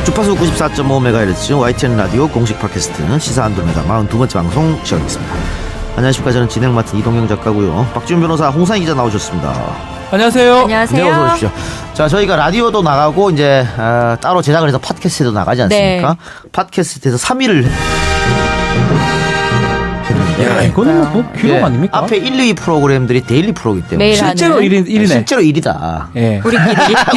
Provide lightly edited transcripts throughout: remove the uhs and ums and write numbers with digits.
주파수 94.5MHz YTN 라디오 공식 팟캐스트 시사 안드로메다 42번째 방송 시작하겠습니다. 안녕하십니까. 저는 진행 맡은 이동영 작가고요. 박지훈 변호사, 홍상희 기자 나오셨습니다. 안녕하세요. 안녕하세요. 네, 어서 오십시오. 자, 저희가 라디오도 나가고 이제 따로 제작을 해서 팟캐스트도 나가지 않습니까? 네. 팟캐스트에서 3위를 야, 이거는 뭐 기록 아닙니까? 앞에 1, 2위 프로그램들이 데일리 프로이기 때문에 실제로 1위네. 실제로 1위다. 예.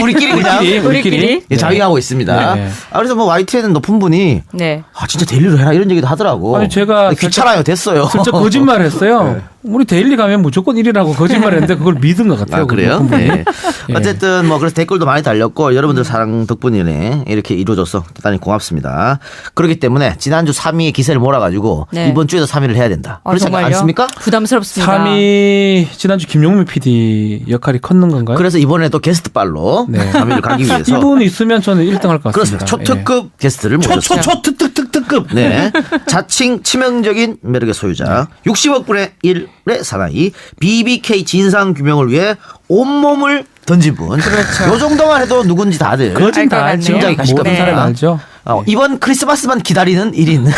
우리끼리 그냥 우리끼리 예, 자위하고 있습니다. 네. 그래서 뭐 YTN은 높은 분이 네. 진짜 데일리로 해라 이런 얘기도 하더라고. 아니, 제가 귀찮아요. 됐어요. 진짜 거짓말을 했어요. 네. 우리 데일리 가면 무조건 1위라고 거짓말했는데 그걸 믿은 것 같아요. 아, 그래요? 네. 예. 어쨌든 뭐 그래서 댓글도 많이 달렸고 여러분들 사랑 덕분이네 이렇게 이루어져서 대단히 고맙습니다. 그렇기 때문에 지난주 3위의 기세를 몰아가지고 네. 이번 주에도 3위를 해야 된다. 그렇지 않습니까? 부담스럽습니다. 3위 지난주 김용민 PD 역할이 컸는 건가요? 그래서 이번에도 게스트빨로 네. 3위를 가기 위해서 이분 있으면 저는 1등 할 것 같습니다. 그렇습니다. 초특급 게스트를 모셨습니다. 초특급. 네. 자칭 치명적인 매력의 소유자 60억 분의 1의 사나이 BBK 진상 규명을 위해 온몸을 던진 분. 그렇죠. 요 정도만 해도 누군지 다들 거진 다 알죠. 짐작이 가실 모든 겁니다. 사람이 알죠. 이번 크리스마스만 기다리는 1인.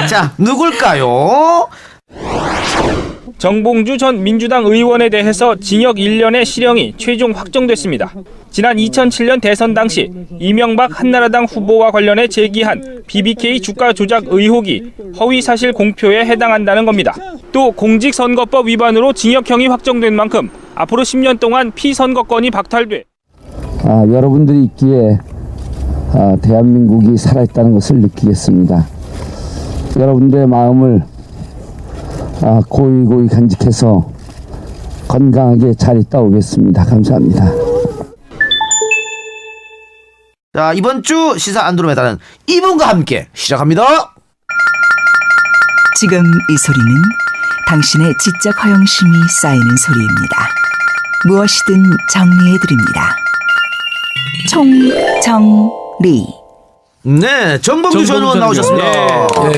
자, 누굴까요? 정봉주 전 민주당 의원에 대해서 징역 1년의 실형이 최종 확정됐습니다. 지난 2007년 대선 당시 이명박 한나라당 후보와 관련해 제기한 BBK 주가 조작 의혹이 허위사실 공표에 해당한다는 겁니다. 또 공직선거법 위반으로 징역형이 확정된 만큼 앞으로 10년 동안 피선거권이 박탈돼 여러분들이 있기에 대한민국이 살아있다는 것을 느끼겠습니다. 여러분들의 마음을 고이 간직해서 건강하게 잘 있다 오겠습니다. 감사합니다. 자, 이번 주 시사 안드로메다는 이분과 함께 시작합니다. 지금 이 소리는 당신의 지적 허영심이 쌓이는 소리입니다. 무엇이든 정리해드립니다. 총정리. 네, 정봉주 전 의원 나오셨습니다.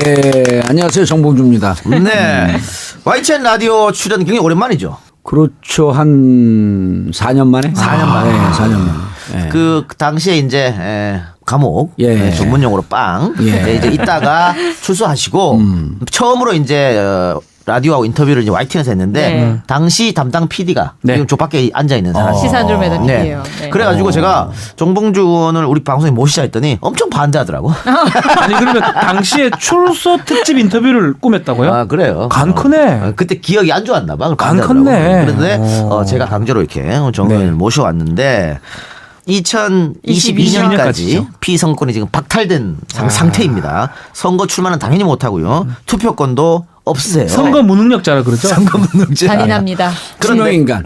네, 안녕하세요. 정봉주입니다. 네, YTN 라디오 출연 굉장히 오랜만이죠. 그렇죠. 한 4년 만에? 4년 만에. 네, 4년 만에. 네. 그 당시에 이제 감옥 전문용어로 빵 이제 있다가 출소하시고 처음으로 이제 라디오하고 인터뷰를 이제 YTN에서 했는데 당시 담당 PD가 지금 저 밖에 앉아 있는 사람 시사 안드로메다 PD예요. 네. 그래가지고 제가 정봉주 의원을 우리 방송에 모시자 했더니 엄청 반대하더라고. 아니 그러면 당시에 출소 특집 인터뷰를 꾸몄다고요? 아, 그래요. 간 크네. 그때 기억이 안 좋았나 봐. 간 컸네. 그런데 제가 강제로 이렇게 정 의원을 모셔왔는데 2022년까지 피선거권이 지금 박탈된 상태입니다. 선거 출마는 당연히 못하고요. 투표권도 없으세요. 선거 무능력자라 그러죠. 선거 무능력자. 잔인합니다. 투명인간.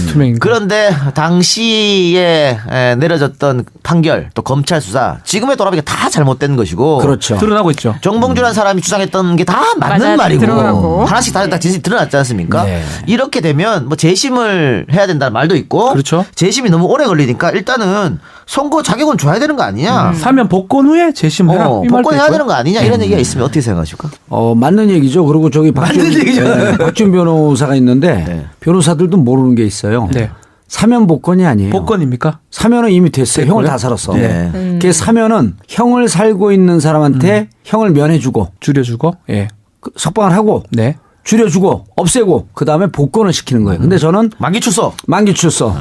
투명인간. 그런데 당시에 내려졌던 판결 또 검찰 수사 지금의 돌아보니까 다 잘못된 것이고. 그렇죠. 드러나고 있죠. 정봉주라는 사람이 주장했던 게 다 맞는 말이고 들어가고. 하나씩 다 진실이 드러났지 않습니까? 네. 이렇게 되면 뭐 재심을 해야 된다는 말도 있고. 그렇죠. 재심이 너무 오래 걸리니까 일단은 선거 자격은 줘야 되는 거 아니냐. 사면 복권 후에 재심해라. 복권해야 되는 거 아니냐 이런 얘기가 있으면 어떻게 생각하십니까? 맞는 얘기죠. 그리고 저기 박준 변호사가 있는데 네. 변호사들도 모르는 게 있어요. 네. 사면 복권이 아니에요. 복권입니까? 사면은 이미 됐어요. 형을 다 살았어. 네. 그 사면은 형을 살고 있는 사람한테 형을 면해주고 줄여주고. 예. 석방을 하고 네. 줄여주고 없애고 그 다음에 복권을 시키는 거예요. 근데 저는 만기 출소. 만기 출소.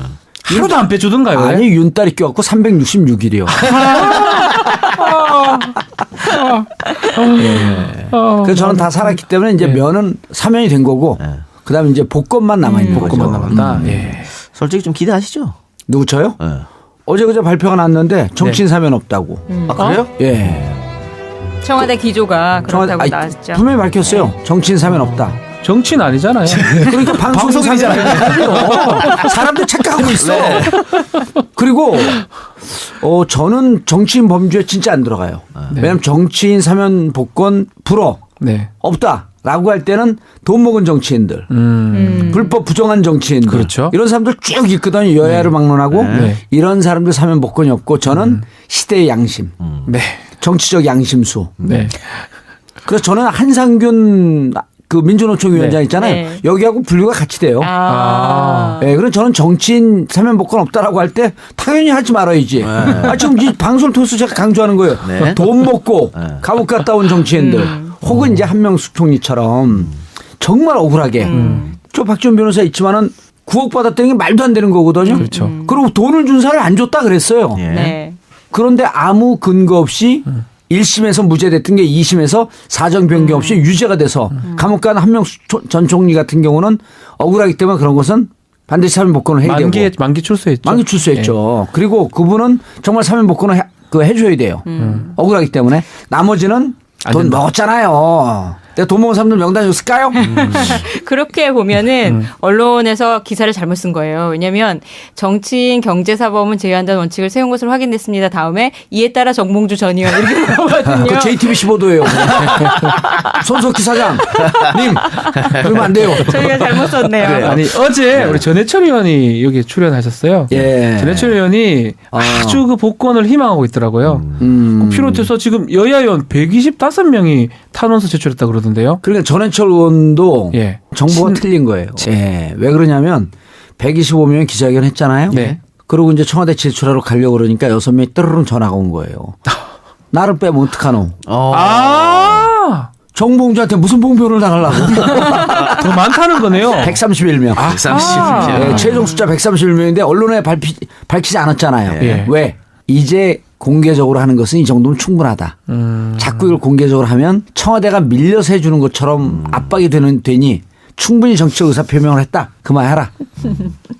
하루도 안 빼주던가요? 아니 윤달이 껴갖고 366일이요. 그래서 저는 다 살았기 때문에 이제 면은 사면이 된 거고 그다음에 이제 복권만 남아 있는 거죠. 복권만 남았다. 예. 솔직히 좀 기대하시죠? 누구 저요? 네. 어제 그제 발표가 났는데 정치인 사면 없다고. 아, 그래요? 예. 청와대 기조가 그렇다고 아니, 나왔죠. 분명히 밝혔어요. 정치인 사면 없다. 정치인 아니잖아요. 그러니까 방송이잖아요. 사람들 착각하고 있어. 네. 그리고 저는 정치인 범주에 진짜 안 들어가요. 왜냐하면 정치인 사면 복권 불어 없다라고 할 때는 돈 먹은 정치인들, 불법 부정한 정치인들, 그렇죠. 이런 사람들 쭉 있거든요. 여야를 막론하고 이런 사람들 사면 복권이 없고 저는 시대의 양심, 정치적 양심수. 그래서 저는 한상균 그 민주노총 위원장 네. 있잖아요. 네. 여기하고 분류가 같이 돼요. 네, 그럼 저는 정치인 사면복권 없다라고 할 때 당연히 하지 말아야지. 지금 이 방송을 통해서 제가 강조하는 거예요. 네. 돈 먹고 감옥 갔다 온 정치인들 혹은 이제 한명숙 총리처럼 정말 억울하게 저 박지원 변호사 있지만은 9억 받았다는 게 말도 안 되는 거거든요. 그렇죠. 그리고 돈을 준 사람을 안 줬다 그랬어요. 예. 네. 그런데 아무 근거 없이 1심에서 무죄됐던 게 2심에서 사정 변경 없이 유죄가 돼서 감옥 간 한명숙 전 총리 같은 경우는 억울하기 때문에 그런 것은 반드시 사면복권을 해야 되고. 만기 출소했죠. 만기 출소했죠. 그리고 그분은 정말 사면복권을 해줘야 돼요. 억울하기 때문에. 나머지는 돈 먹었잖아요. 내가 돈 먹은 사람들 명단이 없을까요? 그렇게 보면은 언론에서 기사를 잘못 쓴 거예요. 왜냐하면 정치인 경제사범은 제외한다는 원칙을 세운 것으로 확인됐습니다. 다음에 이에 따라 정몽주 전 의원 이렇게 나오거든요. 그 JTBC 보도예요. 손석희 사장님 그러면 안 돼요. 저희가 잘못 썼네요. 아니 어제 우리 전해철 의원이 여기 출연하셨어요. 예. 전해철 의원이 아주 그 복권을 희망하고 있더라고요. 그 비롯해서 지금 여야 의원 125명이 탄원서 제출했다 그러던데요. 그러니까 전해철 의원도 예. 정보가 틀린 거예요. 예. 왜 그러냐면 125명 기자회견 했잖아요. 네. 그리고 이제 청와대 제출하러 가려고 그러니까 6명이 떠르릉 전화가 온 거예요. 나를 빼면 어떡하노. 정봉주한테 무슨 봉변을 당하려고. 더 많다는 거네요. 131명. 130명. 예, 최종 숫자 131명인데 언론에 밝히지 않았잖아요. 예. 왜? 이제 공개적으로 하는 것은 이 정도면 충분하다. 자꾸 이걸 공개적으로 하면 청와대가 밀려서 해주는 것처럼 압박이 되니 충분히 정치적 의사표명을 했다. 그만해라.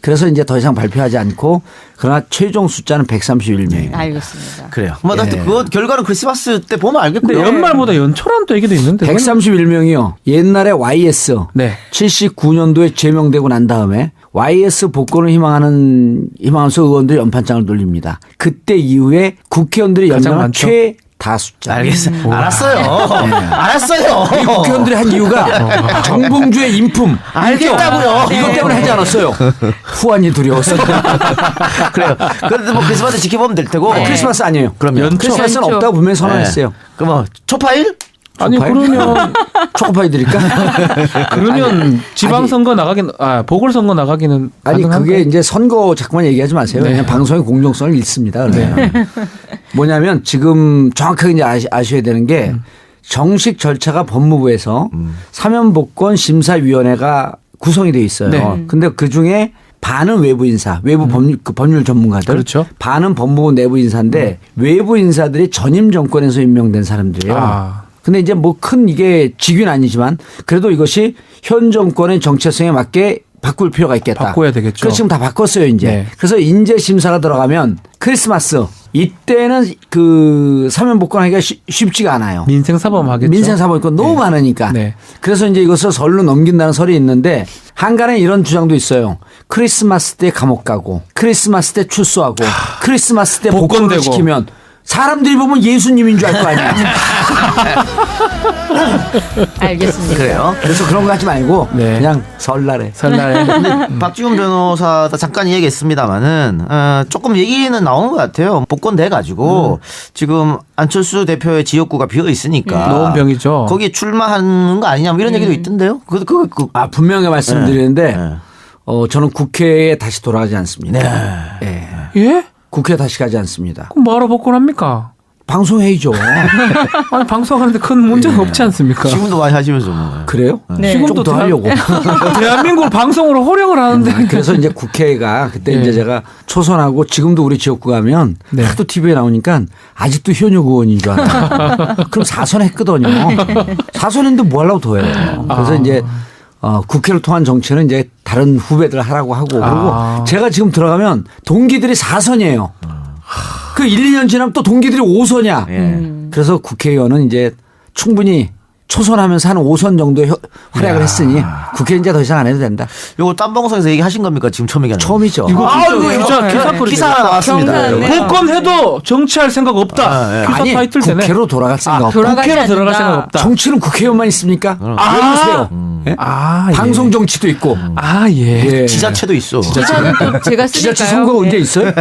그래서 이제 더 이상 발표하지 않고 그러나 최종 숫자는 131명이에요. 알겠습니다. 그래요. 뭐 그거 결과는 크리스마스 때 보면 근데 알겠고요. 연말보다 연초라는 또 얘기도 있는데. 131명이요. 옛날에 YS 네. 79년도에 제명되고 난 다음에 YS 복권을 희망하면서 의원들이 연판장을 돌립니다. 그때 이후에 국회의원들이 가장 연명한 많죠? 최다숫자. 알겠어요. 알았어요. 알았어요. 이 국회의원들이 한 이유가 정봉주의 인품. 알겠다고요. 이것 때문에 하지 않았어요. 후환이 두려워서. 그래요. 그런데 뭐 크리스마스 지켜보면 될 테고. 크리스마스 아니에요. 그럼요. 연초. 크리스마스는 연초. 없다고 분명히 선언했어요. 그럼 초파일? 아니 그러면 초코파이 드릴까? 지방선거 나가긴 보궐선거 나가기는 아니 가능한가요? 그게 이제 선거 자꾸만 얘기하지 마세요. 네. 그냥 방송의 공정성을 잃습니다. 그러면. 뭐냐면 지금 정확하게 이제 아셔야 되는 게 정식 절차가 법무부에서 사면복권 심사위원회가 구성이 돼 있어요. 네. 근데 그 중에 반은 외부 인사, 외부 법률 전문가들, 그렇죠. 반은 법무부 내부 인사인데 외부 인사들이 전임 정권에서 임명된 사람들이에요. 근데 이제 뭐 큰 이게 직위는 아니지만 그래도 이것이 현 정권의 정체성에 맞게 바꿀 필요가 있겠다. 바꿔야 되겠죠. 그래서 지금 다 바꿨어요, 이제. 네. 그래서 인재 심사가 들어가면 크리스마스 이때는 그 사면복권 하기가 쉽지가 않아요. 민생사범 하겠죠. 민생사범권 너무 많으니까. 네. 그래서 이제 이것을 설로 넘긴다는 설이 있는데 한간에 이런 주장도 있어요. 크리스마스 때 감옥 가고 크리스마스 때 출소하고 크리스마스 때 복권을 복권되고. 시키면 사람들이 보면 예수님인 줄 알 거 아니야. 알겠습니다. 그래요. 그래서 그런 거 하지 말고 네. 그냥 설날에. 설날에. 근데 박지훈 변호사도 잠깐 얘기했습니다마는 조금 얘기는 나오는 것 같아요. 복권 돼 가지고 지금 안철수 대표의 지역구가 비어 있으니까 노원병이죠. 거기 출마하는 거 아니냐 뭐 이런 얘기도 있던데요. 분명히 말씀드리는데 네. 저는 국회에 다시 돌아가지 않습니다. 네. 예. 예? 국회에 다시 가지 않습니다. 그럼 뭐하러 복권합니까? 방송회의죠. 아니 방송하는데 큰 문제가 없지 않습니까? 지금도 많이 하시면서 뭐. 그래요? 네. 지금도 더 하려고. 대한민국을 방송으로 호령을 하는데. 그래서 이제 국회가 그때 네. 이제 제가 초선하고 지금도 우리 지역구 가면 네. 하도 TV에 나오니까 아직도 현역 의원인 줄 알아. 그럼 4선 했거든요. 4선 했는데 뭐 하려고 더 해요. 그래서 이제 국회를 통한 정치는 이제 다른 후배들 하라고 하고 그리고 제가 지금 들어가면 동기들이 4선이에요. 그 1, 2년 지나면 또 동기들이 5선이야. 그래서 국회의원은 이제 충분히 초선하면서 한 5선 정도 활약을 했으니 국회 이제 더 이상 안 해도 된다. 요거 딴 방송에서 얘기하신 겁니까? 지금 처음 얘기하는 거. 처음이죠. 이거 기사 나왔습니다. 경사네. 복권해도 정치할 생각 없다. 기사 아니 타이틀 되네. 국회로 돌아갈 생각 없다. 돌아가지 국회로 들어갈 않는다. 생각 없다. 정치는 국회의원만 있습니까? 왜 그러세요? 예? 예. 방송 정치도 있고. 예. 예. 지자체도 있어. 기사는 또 제가 지자체 쓰니까요. 선거 언제 네. 있어요?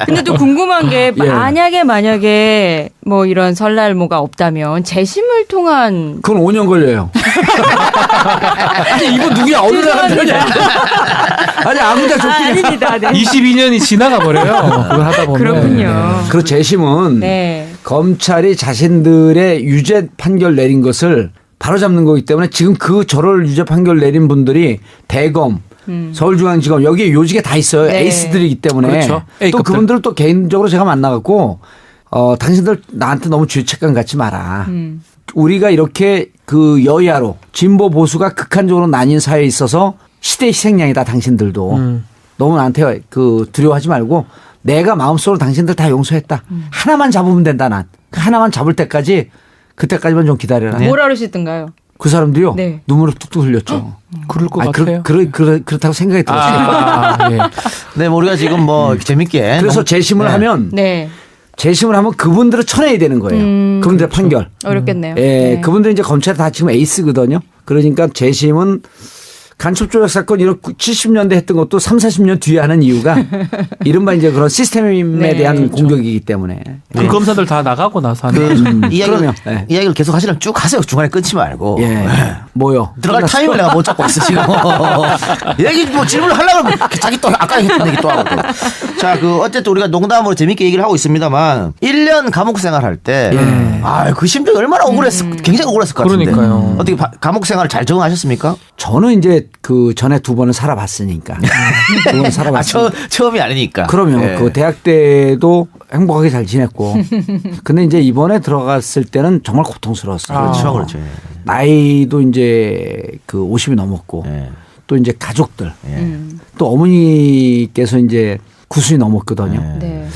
근데 또 궁금한 게 예. 만약에 뭐 이런 설날 뭐가 없다면 재심을 통한 그건 5년 걸려요. 아니 이분 누구야? 어느 나라 편이야? 아니 아무나 좋군요. 아닙니다. 네. 22년이 지나가 버려요. 그걸 하다 보면. 그렇군요. 그리고 재심은 네. 검찰이 자신들의 유죄 판결 내린 것을 바로잡는 거기 때문에 지금 그 저럴 유죄 판결 내린 분들이 대검, 서울중앙지검 여기에 요직에 다 있어요. 네. 에이스들이기 때문에 그렇죠. 또 A급들. 그분들을 또 개인적으로 제가 만나갖고 당신들 나한테 너무 죄책감 갖지 마라. 우리가 이렇게 그 여야로 진보 보수가 극한적으로 나뉜 사회에 있어서 시대 희생양이다 당신들도 너무 나한테 그 두려워하지 말고 내가 마음속으로 당신들 다 용서했다. 하나만 잡으면 된다 난. 그 하나만 잡을 때까지 그때까지만 좀 기다려라. 뭐라 그러시던가요? 그 사람들이요. 네. 눈물을 뚝뚝 흘렸죠. 그럴 것 같아요. 그렇다고 생각이 들었어요. 예. 네, 뭐 우리가 지금 뭐 재밌게. 그래서 너무- 재심을 네. 하면 네. 재심을 하면 그분들을 쳐내야 되는 거예요. 그분들의 판결. 어렵겠네요. 예, 네. 그분들 이제 검찰 다 지금 에이스거든요. 그러니까 재심은 간첩조작 사건 이런 70년대 했던 것도 3, 40년 뒤에 하는 이유가 이른바 이제 그런 시스템에 네, 대한 그렇죠. 공격이기 때문에. 그 검사들 다 나가고 나서 하는 거죠. 그러면, 네. 이야기를 계속 하시려면 쭉 하세요. 중간에 끊지 말고. 예. 뭐요? 들어갈 타임을 내가 못 잡고 있어 지금. 얘기 뭐 질문을 하려고 하면 자기 또 아까 했던 얘기 또 하고 또. 자, 그 어쨌든 우리가 농담으로 재밌게 얘기를 하고 있습니다만 1년 감옥 생활할 때 그 심정이 얼마나 굉장히 억울했을 것 같은데. 그러니까요. 어떻게 감옥 생활 잘 적응하셨습니까? 저는 이제 그 전에 2번을 살아봤으니까. 2번 살아봤으니까. 처음이 아니니까. 그러면 예. 그 대학 때도 행복하게 잘 지냈고. 근데 이제 이번에 들어갔을 때는 정말 고통스러웠어요. 그렇죠, 그렇죠. 나이도 이제 그 50이 넘었고 예. 또 이제 가족들 예. 또 어머니께서 이제 90이 넘었거든요. 네.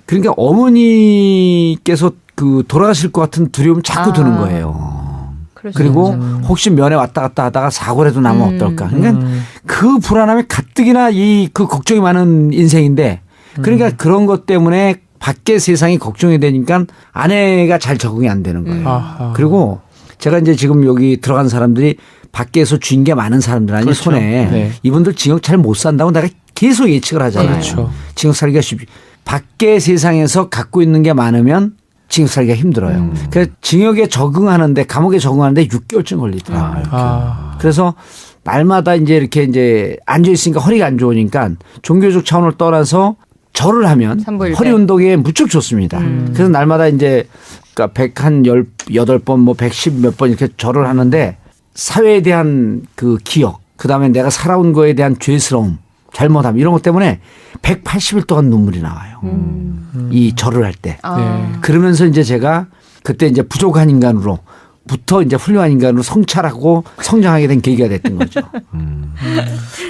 그러니까 어머니께서 그 돌아가실 것 같은 두려움이 자꾸 드는 거예요. 그럴 수 그리고 있죠. 혹시 면회 왔다 갔다 하다가 사고라도 나면 어떨까. 그러니까 그 불안함이 가뜩이나 그 걱정이 많은 인생인데 그러니까 그런 것 때문에 밖의 세상이 걱정이 되니까 아내가 잘 적응이 안 되는 거예요. 아하. 그리고 제가 이제 지금 여기 들어간 사람들이 밖에서 쥔 게 많은 사람들 아니 그렇죠. 손에 네. 이분들 징역 잘 못 산다고 내가 계속 예측을 하잖아요. 그렇죠. 징역 살기가 쉽지. 밖의 세상에서 갖고 있는 게 많으면 징역 살기가 힘들어요. 그래서 징역에 적응하는데 감옥에 적응하는데 6개월쯤 걸리더라고요. 그래서 날마다 이제 이렇게 이제 앉아 있으니까 허리가 안 좋으니까 종교적 차원을 떠나서 절을 하면 삼보일배. 허리 운동에 무척 좋습니다. 그래서 날마다 이제 그러니까 118번 뭐 110 몇 번 이렇게 절을 하는데 사회에 대한 그 기억, 그다음에 내가 살아온 거에 대한 죄스러움, 잘못함 이런 것 때문에 180일 동안 눈물이 나와요. 이 절을 할 때. 네. 그러면서 이제 제가 그때 이제 부족한 인간으로부터 이제 훌륭한 인간으로 성찰하고 성장하게 된 계기가 됐던 거죠.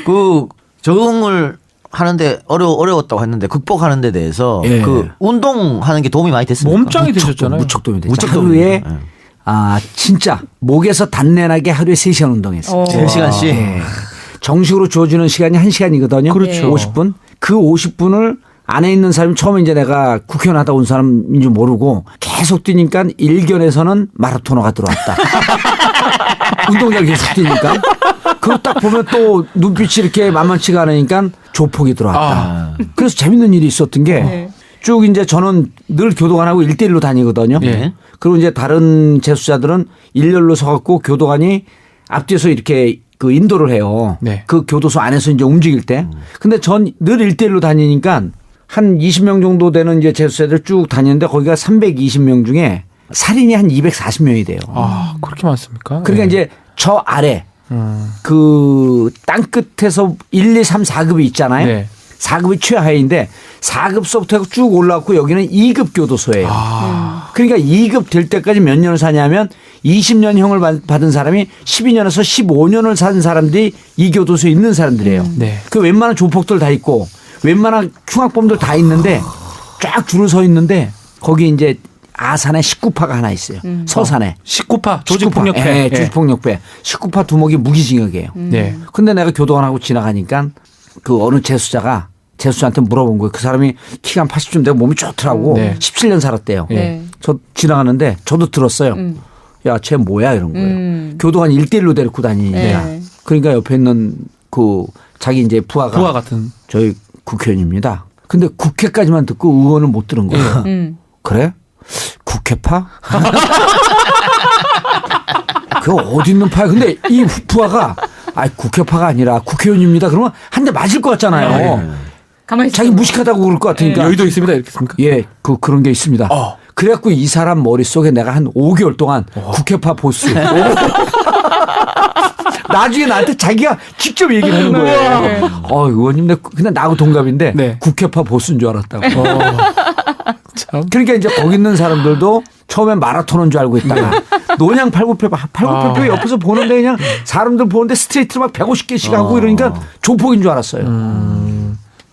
그 적응을 하는데 어려웠다고 했는데 극복하는 데 대해서 예. 그 운동하는 게 도움이 많이 됐습니까? 몸짱이 되셨잖아요. 무척 도움이 됐죠. 무척 하루에 도움이 진짜 목에서 단내나게 하루에 3시간 운동했어요. 3시간씩. 예. 정식으로 주어지는 시간이 1시간이거든요. 그렇죠. 50분. 그 50분을 안에 있는 사람이 처음에 이제 내가 국회의원 하다 온 사람인 줄 모르고 계속 뛰니까 일견에서는 마라토너가 들어왔다. 운동장 계속 뛰니까. 그거 딱 보면 또 눈빛이 이렇게 만만치가 않으니까 조폭이 들어왔다. 그래서 재밌는 일이 있었던 게 쭉 이제 저는 늘 교도관하고 1대1로 다니거든요. 네. 그리고 이제 다른 재수자들은 일렬로 서갖고 교도관이 앞뒤에서 이렇게 그 인도를 해요. 네. 그 교도소 안에서 이제 움직일 때. 근데 전 늘 1대1로 다니니까 한 20명 정도 되는 이제 재수자들 쭉 다니는데 거기가 320명 중에 살인이 한 240명이 돼요. 아, 그렇게 많습니까? 그러니까 네. 이제 저 아래 그 땅 끝에서 1, 2, 3, 4급이 있잖아요. 네. 4급이 최하위인데 4급서부터 쭉 올라왔고 여기는 2급 교도소예요. 그러니까 2급 될 때까지 몇 년을 사냐면 20년형을 받은 사람이 12년에서 15년을 산 사람들이 이 교도소에 있는 사람들이에요. 네. 그 웬만한 조폭들 다 있고 웬만한 흉악범들 다 있는데 쫙 줄을 서 있는데 거기 이제 아산에 19파가 하나 있어요. 서산에. 19파 조직폭력배. 네, 조직폭력배. 19파 두목이 무기징역이에요. 네. 근데 내가 교도관하고 지나가니까 그 어느 재수자한테 물어본 거예요. 그 사람이 키가 한 80쯤 되고 몸이 좋더라고. 네. 17년 살았대요. 네. 저 지나가는데 저도 들었어요. 야, 쟤 뭐야 이런 거예요. 교도관 1대1로 데리고 다니니까. 네. 그러니까 옆에 있는 그 자기 이제 부하가 부하 같은. 저희 국회의원입니다. 근데 국회까지만 듣고 의원은 못 들은 거예요. 그래? 국회파? 그 어디 있는 파야? 근데 이 부하가 국회파가 아니라 국회의원입니다. 그러면 한 대 맞을 것 같잖아요. 가만히 자기 무식하다고 그럴 것 같으니까. 여의도 있습니다. 이렇게 습니까? 예, 그런 게 있습니다. 그래갖고 이 사람 머릿속에 내가 한 5개월 동안 국회파 보스. 나중에 나한테 자기가 직접 얘기를 하는 거예요. 의원님, 그냥 나하고 동갑인데 네. 국회파 보스인 줄 알았다고. 참. 그러니까 이제 거기 있는 사람들도 처음엔 마라톤인 줄 알고 있다가 노냥 팔굽혀펴 옆에서 보는데 그냥 사람들 보는데 스트레이트로 막 150개씩 하고 이러니까 조폭인 줄 알았어요.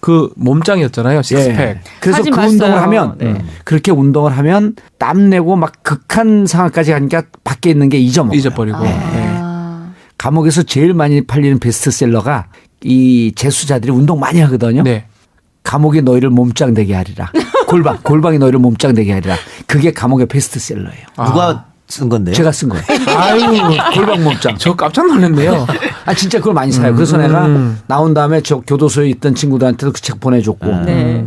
그 몸짱이었잖아요. 식스팩. 예. 그래서 그 봤어요. 운동을 하면 그렇게 운동을 하면 땀 내고 막 극한 상황까지 가니까 밖에 있는 게 잊어버리고. 감옥에서 제일 많이 팔리는 베스트셀러가 이 재수자들이 운동 많이 하거든요. 네. 감옥이 너희를 몸짱 되게 하리라. 골방이 너희를 몸짱 되게 하리라. 그게 감옥의 베스트셀러예요. 누가 쓴 건데요? 제가 쓴 거예요. 아유, 골방 몸짱. 저 깜짝 놀랐네요. 진짜 그걸 많이 사요. 그래서 내가 나온 다음에 저 교도소에 있던 친구들한테도 그 책 보내줬고. 네.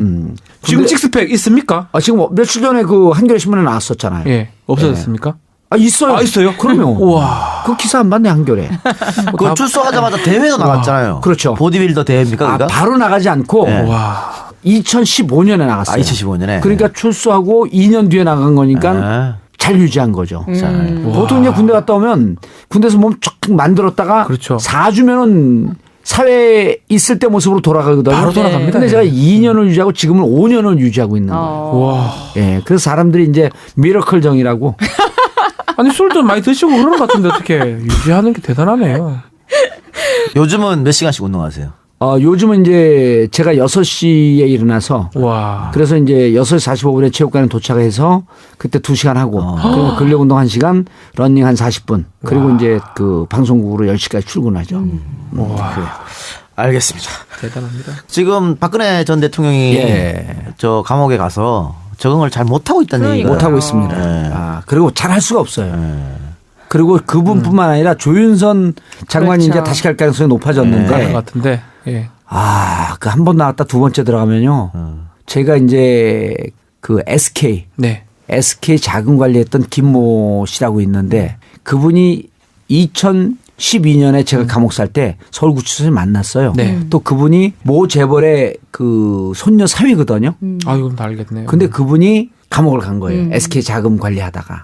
지금 식스팩 있습니까? 지금 며칠 전에 그 한겨레 신문에 나왔었잖아요. 예. 없어졌습니까? 있어요. 있어요? 그럼요. 우와. 그 기사 안 봤네, 한겨레. 그 출소하자마자 대회도 나갔잖아요. 그렇죠. 보디빌더 대회입니까? 그러니까? 바로 나가지 않고 와. 2015년에 나갔어요. 2015년에. 그러니까 출소하고 2년 뒤에 나간 거니까 잘 유지한 거죠. 보통 이제 군대 갔다 오면 군대에서 몸 쫙 만들었다가 그렇죠. 4주면은 사회에 있을 때 모습으로 돌아가거든요. 바로 돌아갑니다. 근데 제가 2년을 유지하고 지금은 5년을 유지하고 있는 거예요. 와. 예. 그래서 사람들이 이제 미러클 정이라고. 아니 술도 많이 드시고 그러는 것 같은데 어떻게 유지하는 게 대단하네요. 요즘은 몇 시간씩 운동하세요? 요즘은 이제 제가 6시에 일어나서 와. 그래서 이제 6시 45분에 체육관에 도착해서 그때 2시간 하고 그리고 근력 운동 1시간, 러닝 한 40분. 그리고 이제 그 방송국으로 10시까지 출근하죠. 와. 그래요. 알겠습니다. 대단합니다. 지금 박근혜 전 대통령이 저 감옥에 가서 적응을 잘 못하고 있다는 얘기가 못하고 있습니다. 그리고 잘 할 수가 없어요. 그리고 그분뿐만 아니라 조윤선 장관이 그렇죠. 이제 다시 갈 가능성이 높아졌는데. 것 같은데. 예. 그 한 번 나왔다 두 번째 들어가면요. 제가 이제 그 SK. 네. SK 자금 관리했던 김모 씨라고 있는데 그분이 2012년에 제가 감옥 살 때 서울구치소에 만났어요. 네. 또 그분이 모 재벌의 그 손녀 사위거든요. 이건 다 알겠네요. 근데 그분이 감옥을 간 거예요. SK 자금 관리하다가.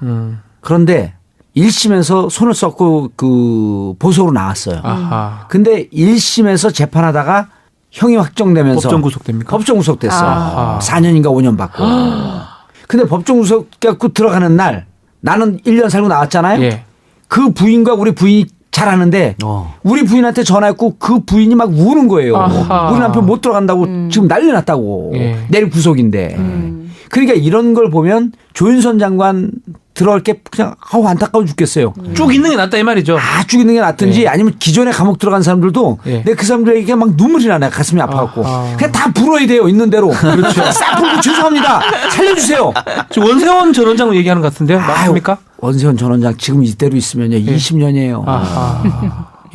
그런데 1심에서 손을 썩고 그 보석으로 나왔어요. 아하. 근데 1심에서 재판하다가 형이 확정되면서 법정 구속됩니까? 법정 구속됐어. 아하. 4년인가 5년 받고. 근데 법정 구속 갖고 들어가는 날 나는 1년 살고 나왔잖아요. 예. 그 부인과 우리 부인이 잘 아는데 우리 부인한테 전화했고 그 부인이 막 우는 거예요. 아하. 우리 남편 못 들어간다고 지금 난리 났다고. 예. 내일 구속인데. 그러니까 이런 걸 보면 조윤선 장관 들어갈 게 그냥 안타까워 죽겠어요. 쭉 있는 게 낫다 이 말이죠. 쭉 있는 게 낫든지 아니면 기존에 감옥 들어간 사람들도 내 그 사람들에게 막 눈물이 나네. 가슴이 아파갖고. 그냥 다 불어야 돼요. 있는 대로. 그렇죠. 싹 불고 죄송합니다. 살려주세요. 지금 원세훈 전 원장 얘기하는 것 같은데요. 맞습니까? 원세훈 전 원장 지금 이대로 있으면요. 20년이에요.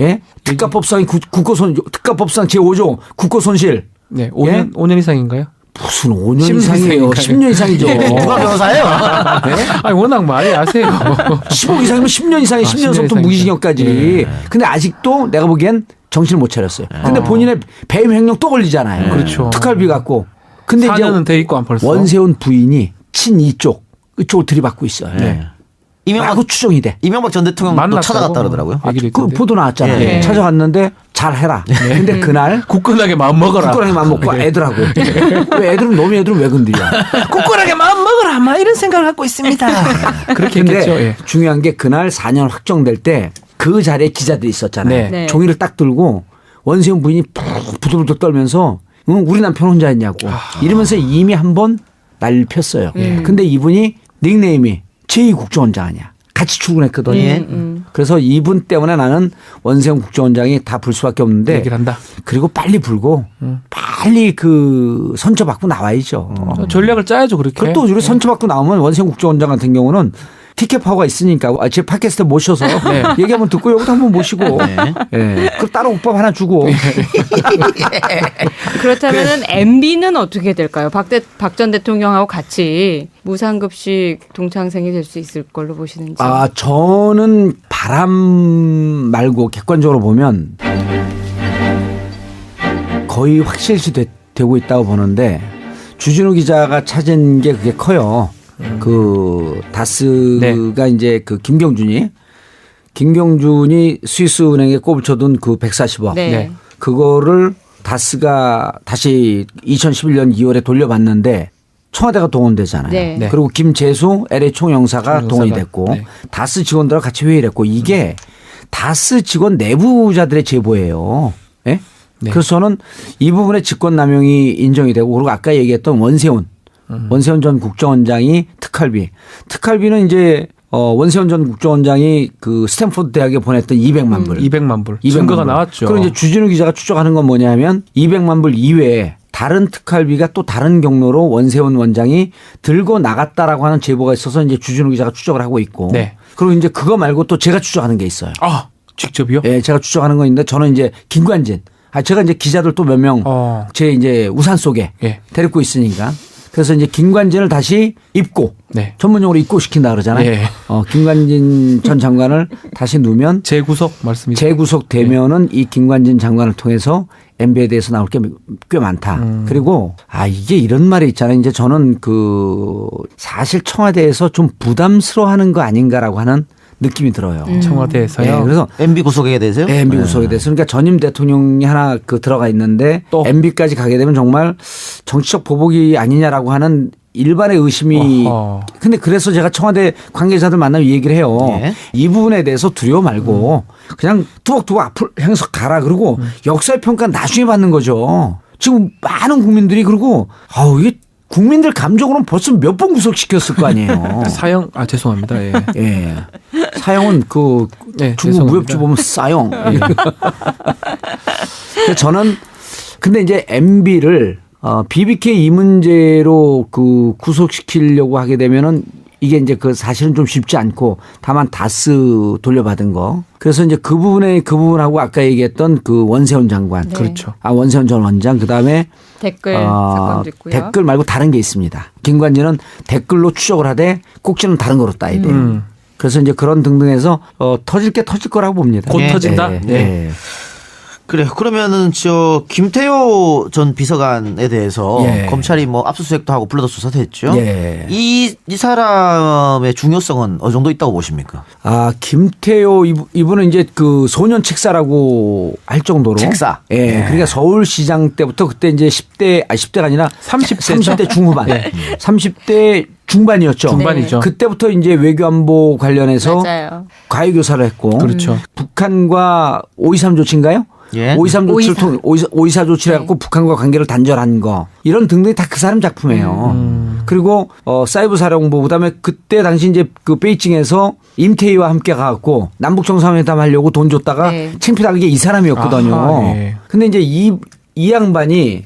예? 특가법상 특가법상 제5조 국고손실. 네. 5년 이상인가요? 무슨 5년 이상이에요. 10년 이상이죠. 누가 변호사예요? 아니 워낙 많이 아세요. 15 이상이면 10년 이상이 10년서부터 무기징역까지. 근데 아직도 내가 보기엔 정신을 못 차렸어요. 근데 본인의 배임 횡령 또 걸리잖아요. 그렇죠. 특활비 갖고. 근데 4년은 돼 있고 안 벌써. 원세훈 부인이 친 이쪽을 들이받고 있어요. 라고 추정이 돼. 이명박 전 대통령 또 만났다고 찾아갔다 그러더라고요. 그 보도 나왔잖아요. 찾아갔는데 잘해라. 근데 그날 굳건하게 마음 먹어라. 굳건하게 마음 먹고 애들하고. 왜 애들은 너무 애들은 왜 건드려. 굳건하게 마음 먹어라. 막 이런 생각을 갖고 있습니다. 그렇게 했겠죠. 근데 중요한 게 그날 4년 확정될 때 그 자리에 기자들이 있었잖아요. 네. 종이를 딱 들고 원세훈 부인이 부들부들 떨면서 우리 남편 혼자 했냐고 이러면서 이미 한 번 난리를 폈어요. 근데 이분이 닉네임이 제2국정원장 아니야. 같이 출근했거든요. 그래서 이분 때문에 나는 원세훈 국정원장이 다 불 수밖에 없는데 얘기를 한다. 그리고 빨리 불고 빨리 그 선처받고 나와야죠. 전략을 짜야죠. 그렇게. 그리고 또 우리 선처받고 나오면 원세훈 국정원장 같은 경우는 티켓 파워가 있으니까 제 팟캐스트 모셔서 얘기 한번 듣고 여기도 한번 모시고 그 따로 국밥 하나 주고 그렇다면은 MB는 어떻게 될까요? 박 전 대통령하고 같이 무상급식 동창생이 될 수 있을 걸로 보시는지. 저는 바람 말고 객관적으로 보면 거의 확실시되고 있다고 보는데 주진우 기자가 찾은 게 그게 커요. 그 다스가 이제 그 김경준이 스위스 은행에 꼽쳐둔 그 140억. 네. 그거를 다스가 다시 2011년 2월에 돌려받는데 청와대가 동원되잖아요. 네. 그리고 김재수 LA 총영사가 동원이 됐고 네. 다스 직원들과 같이 회의를 했고 이게 다스 직원 내부자들의 제보예요. 네? 네. 그래서 저는 이 부분에 직권남용이 인정이 되고 그리고 아까 얘기했던 원세훈 전 국정원장이 특활비는 이제 원세훈 전 국정원장이 그 스탠포드 대학에 보냈던 200만 불. 200만 불. 증거가 나왔죠. 그리고 이제 주진우 기자가 추적하는 건 뭐냐면 200만 불 이외에 다른 특활비가 또 다른 경로로 원세훈 원장이 들고 나갔다라고 하는 제보가 있어서 이제 주진우 기자가 추적을 하고 있고. 네. 그리고 이제 그거 말고 또 제가 추적하는 게 있어요. 아, 직접이요? 예, 제가 추적하는 거 있는데 저는 이제 김관진. 제가 이제 기자들 또 몇 명 제 이제 우산 속에 예. 데리고 있으니까. 그래서 이제 김관진을 다시 입고 네. 전문용어로 입고시킨다 그러잖아요. 예. 김관진 전 장관을 다시 누면 재구속 말씀이죠. 재구속되면은 이 김관진 장관을 통해서 MB에 대해서 나올 게 꽤 많다. 그리고 이게 이런 말이 있잖아요. 이제 저는 그 사실 청와대에서 좀 부담스러워하는 거 아닌가라고 하는 느낌이 들어요. 청와대에서요. 네, 그래서 MB 구속에 대해서요? 네, MB 구속에 대해서. 그러니까 전임 대통령이 하나 그 들어가 있는데 또 MB까지 가게 되면 정말 정치적 보복이 아니냐라고 하는 일반의 의심이. 근데 그래서 제가 청와대 관계자들 만나면 얘기를 해요. 예. 이 부분에 대해서 두려워 말고 그냥 뚜벅뚜벅 앞으로 향해서 가라. 그리고 역사의 평가 나중에 받는 거죠. 지금 많은 국민들이 그러고 이게 국민들 감정으로는 벌써 몇 번 구속시켰을 거 아니에요. 사형 죄송합니다. 예. 예. 사형은 그 네, 중국 무협지 보면 사형. 저는 근데 이제 MB를 BBK 이 문제로 그 구속시키려고 하게 되면은 이게 이제 그 사실은 좀 쉽지 않고 다만 다스 돌려받은 거. 그래서 이제 그 부분하고 아까 얘기했던 그 원세훈 장관. 네. 그렇죠. 원세훈 전 원장. 그다음에 댓글 사건도 있고요. 댓글 말고 다른 게 있습니다. 김관진은 댓글로 추적을 하되 꼭지는 다른 거로 따야 돼요. 그래서 이제 그런 등등해서 터질 게 터질 거라고 봅니다. 곧 터진다. 네. 그래요. 그러면은 김태효 전 비서관에 대해서 검찰이 뭐 압수수색도 하고 불러다 수사도 했죠. 이 사람의 중요성은 어느 정도 있다고 보십니까? 김태효 이분은 이제 그 소년 책사라고 할 정도로. 책사. 그러니까 서울시장 때부터 그때 이제 10대가 아니라 30대 중후반. 30대 중반이었죠. 중반이죠. 그때부터 이제 외교안보 관련해서 맞아요. 과외교사를 했고. 그렇죠. 북한과 5.23 조치인가요? 5.23 조치를 통해 5.24 조치를 해갖고 북한과 관계를 단절한 거 이런 등등이 다 그 사람 작품이에요. 그리고 사이버 사령부 그다음에 그때 당시 이제 그 베이징에서 임태희와 함께 가갖고 남북 정상회담 하려고 돈 줬다가 창피하게 이 사람이었거든요. 근데 이제 이 양반이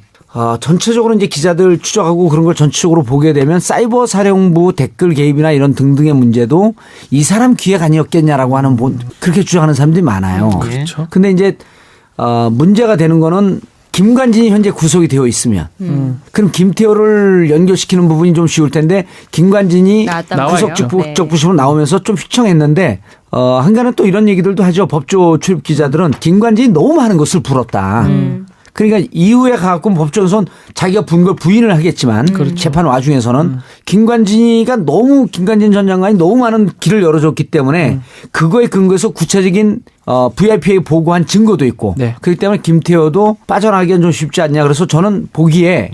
전체적으로 이제 기자들 추적하고 그런 걸 전체적으로 보게 되면 사이버 사령부 댓글 개입이나 이런 등등의 문제도 이 사람 기획 아니었겠냐라고 하는 그렇게 주장하는 사람들이 많아요. 그렇죠. 근데 이제 문제가 되는 거는 김관진이 현재 구속이 되어 있으면 그럼 김태효를 연결시키는 부분이 좀 쉬울 텐데 김관진이 구속 부심으로 나오면서 좀 휘청했는데 한간은 또 이런 얘기들도 하죠. 법조 출입 기자들은 김관진이 너무 많은 것을 불었다. 그러니까 이후에 가갖고 법정에서는 자기가 분 걸 부인을 하겠지만 재판 와중에서는 김관진 전 장관이 너무 많은 길을 열어줬기 때문에 그거에 근거해서 구체적인 VIP에 보고한 증거도 있고 그렇기 때문에 김태효도 빠져나가기는 좀 쉽지 않냐. 그래서 저는 보기에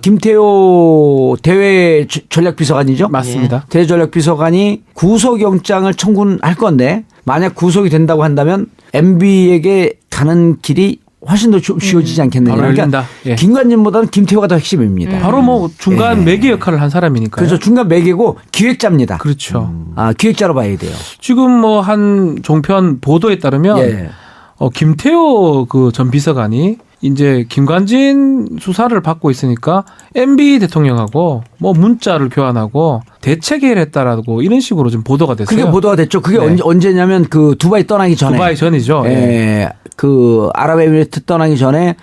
김태효 대외 전략비서관이죠. 맞습니다. 대외 전략비서관이 구속영장을 청구할 건데 만약 구속이 된다고 한다면 MB에게 가는 길이 훨씬 더 쉬워지지 않겠느냐. 그러니까 김관진보다는 김태효가 더 핵심입니다. 바로 뭐 중간 매개 역할을 한 사람이니까요. 그렇죠. 중간 매개고 기획자입니다. 그렇죠. 기획자로 봐야 돼요. 지금 뭐 한 종편 보도에 따르면 김태효 그 전 비서관이 이제 김관진 수사를 받고 있으니까 MB 대통령하고 뭐 문자를 교환하고 대책회의를 했다라고 이런 식으로 좀 보도가 됐어요. 그게 보도가 됐죠. 그게 네. 언제냐면 그 두바이 떠나기 전에. 두바이 전이죠. 예. 그 아랍에미리트 떠나기 전에